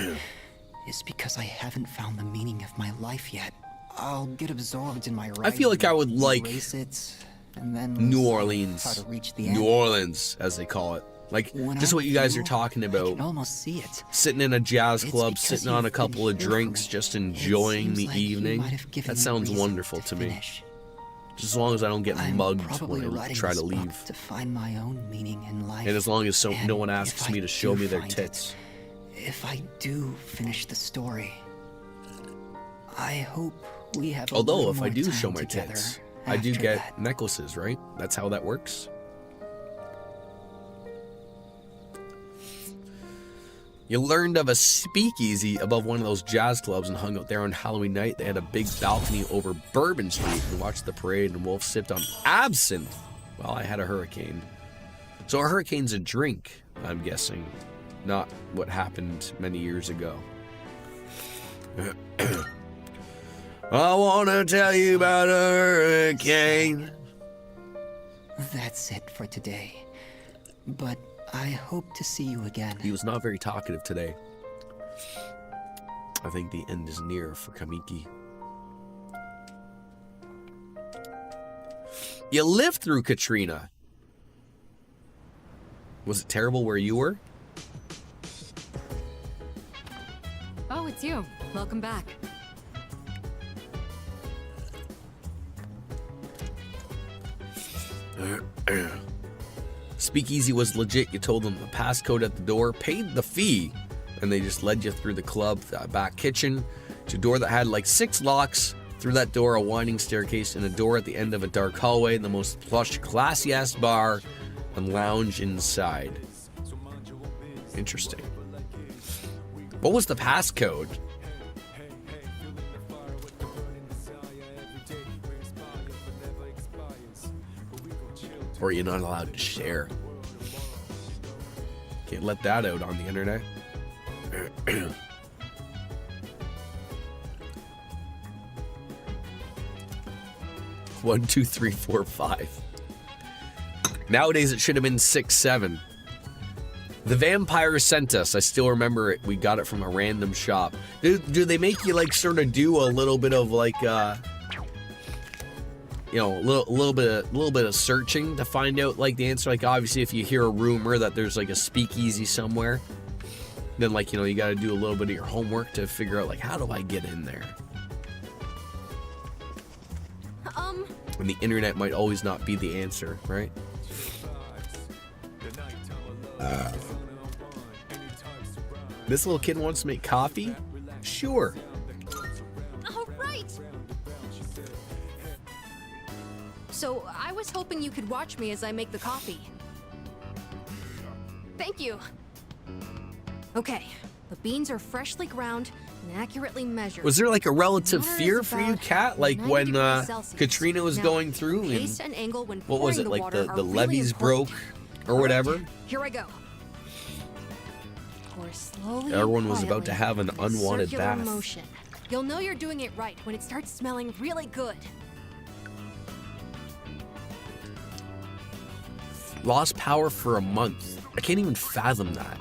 is because I haven't found the meaning of my life yet. I'll get absorbed in my writing. I feel like I would like erase it, and then New Orleans. how to reach the end. New Orleans, as they call it. Like, When just I what you guys feel, are talking I about. can almost see it. Sitting in a jazz It's club, because sitting on a you've couple been of here for drinks, me. just It enjoying seems the like you evening. might have given That me sounds reason wonderful to me. finish. Just as long as I don't get I'm mugged probably when I writing try to this book leave. to find my own meaning in life. And as long as no one And asks if me I to show do me their find tits. If I do finish the story, I hope we have. Although, a if I little do more show time my together tits, I do after get that. necklaces, right? That's how that works. You learned of a speakeasy above one of those jazz clubs and hung out there on Halloween night. They had a big balcony over Bourbon Street. We watched the parade and Wolf sipped on absinthe while I had a hurricane. So a hurricane's a drink, I'm guessing, not what happened many years ago. I want to tell you about a hurricane. That's it for today. But I hope to see you again. He was not very talkative today. I think the end is near for Kamiki. You lived through Katrina. Was it terrible where you were? Oh, it's you. Welcome back. Speakeasy was legit. You told them the passcode at the door, paid the fee, and they just led you through the club, back kitchen, to a door that had like 6 locks. Through that door, a winding staircase, and a door at the end of a dark hallway, the most plush, classy-ass bar, and lounge inside. Interesting. What was the passcode? Or you're not allowed to share. Can't let that out on the internet. 1, 2, 3, 4, 5. Nowadays it should have been 6, 7. The vampire sent us. I still remember it. We got it from a random shop. Do they make you like sort of do a little bit of like you know, a little bit of searching to find out like the answer? Like obviously if you hear a rumor that there's like a speakeasy somewhere, then like, you know, you got to do a little bit of your homework to figure out like, how do I get in there? And the internet might always not be the answer, right? This little kid wants to make coffee? Sure. All right. So I was hoping you could watch me as I make the coffee. Thank you. Okay, the beans are freshly ground and accurately measured. Was there like a relative Water fear is for you, about Kat? Like 90 when degrees Celsius. Katrina was Now, going through pace and and angle when what was pouring it, the like water the are really levees important. broke or whatever? Here I go. Pour slowly. Everyone was about to have an quietly in a unwanted circular bath. motion. You'll know you're doing it right when it starts smelling really good. Lost power for a month. I can't even fathom that.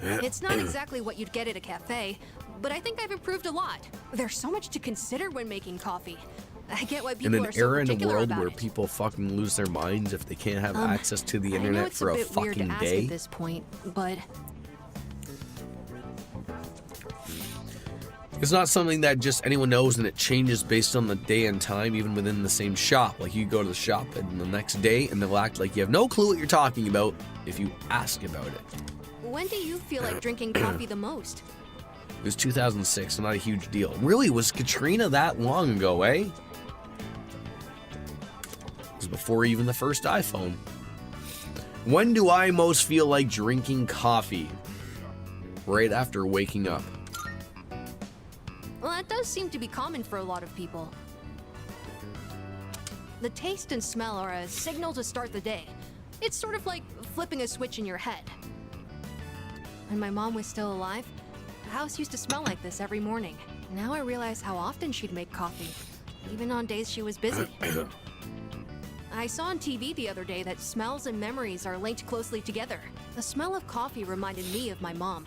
It's not exactly what you'd get at a cafe, but I think I've improved a lot. There's so much to consider when making coffee. I get why In people an are so era in a particular world about where it. people fucking lose their minds if they can't have access to the I know internet it's for a bit weird to fucking ask day. at this point, but It's not something that just anyone knows, and it changes based on the day and time, even within the same shop. Like, you go to the shop and the next day, and they'll act like you have no clue what you're talking about if you ask about it. when do you feel like drinking coffee the most? It was 2006, so not a huge deal. Really, was Katrina that long ago, eh? It was before even the first iPhone. When do I most feel like drinking coffee? Right after waking up. Well, that does seem to be common for a lot of people. The taste and smell are a signal to start the day. It's sort of like flipping a switch in your head. When my mom was still alive, the house used to smell like this every morning. Now I realize how often she'd make coffee, even on days she was busy. I saw on TV the other day that smells and memories are linked closely together. The smell of coffee reminded me of my mom.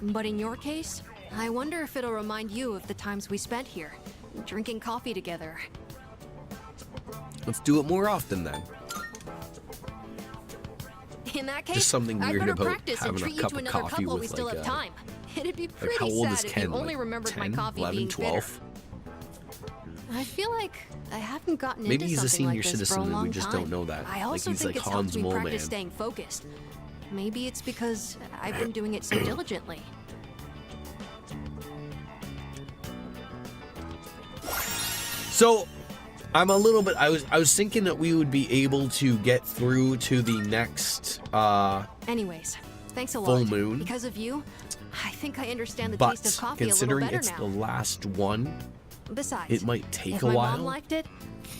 But in your case, I wonder if it'll remind you of the times we spent here, drinking coffee together. Let's do it more often then. In that case, Just something I'd weird better about practice and having a treat you cup to of another coffee cup while we with, still like, have time. It'd be Like, pretty how old sad is if Ken? you only Like remembered 10, my coffee 11, being 12? bitter. I feel like I haven't gotten Maybe into he's a something senior like this citizen for a and we long just time. don't know that. I Like, also he's think like it's Hans helped me Mole practice Man. staying focused. Maybe it's because I've been doing it so diligently. So, I'm a little bit. I was thinking that we would be able to get through to the next. Anyways, thanks a Full lot. moon. Because of you, I think I understand the But taste of coffee a little considering better it's now. the last one, Besides, it might take if a my while. mom liked it,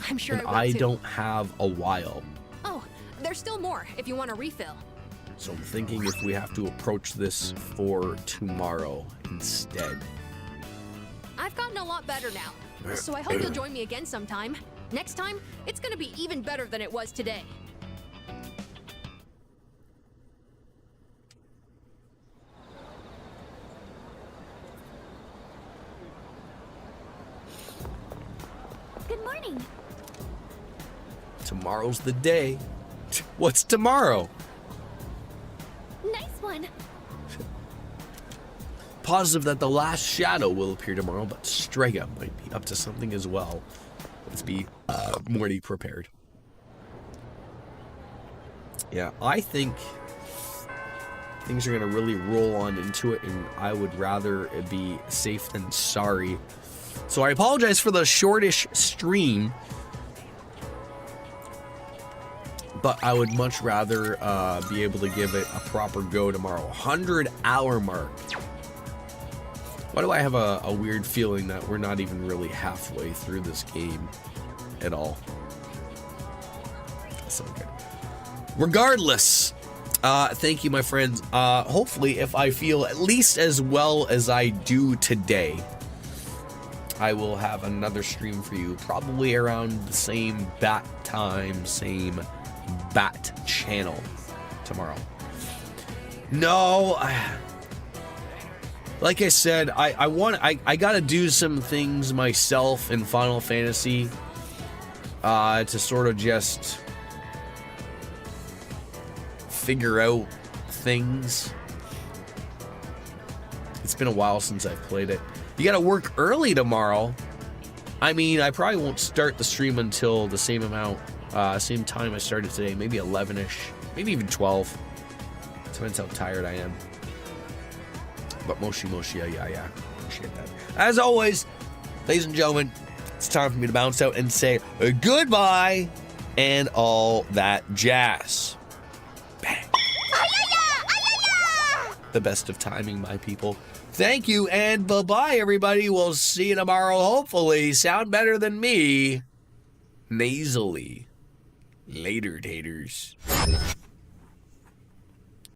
I'm sure and I will I too. don't have a while. Oh, there's still more if you want a refill. So I'm thinking if we have to approach this for tomorrow instead. I've gotten a lot better now, so I hope you'll join me again sometime. Next time, it's gonna be even better than it was today. Good morning. Tomorrow's the day. What's tomorrow? Nice one. Positive that the last shadow will appear tomorrow, but Strega might be up to something as well. Let's be morally prepared. Yeah, I think things are going to really roll on into it, and I would rather it be safe than sorry. So I apologize for the shortish stream, but I would much rather be able to give it a proper go tomorrow. 100-hour mark. Why do I have a weird feeling that we're not even really halfway through this game at all? So good. Regardless, thank you, my friends. Hopefully, if I feel at least as well as I do today, I will have another stream for you, probably around the same bat time, same bat channel tomorrow. No, like I said, I gotta do some things myself in Final Fantasy to sort of just figure out things. It's been a while since I've played it. You gotta work early tomorrow. I mean, I probably won't start the stream until the same time I started today, maybe 11ish, maybe even 12. Depends how tired I am. But Moshi, yeah, appreciate that. As always, ladies and gentlemen, it's time for me to bounce out and say goodbye and all that jazz. Bang. The best of timing, my people. Thank you and bye-bye, everybody. We'll see you tomorrow, hopefully. Sound better than me. Nasally. Later, taters.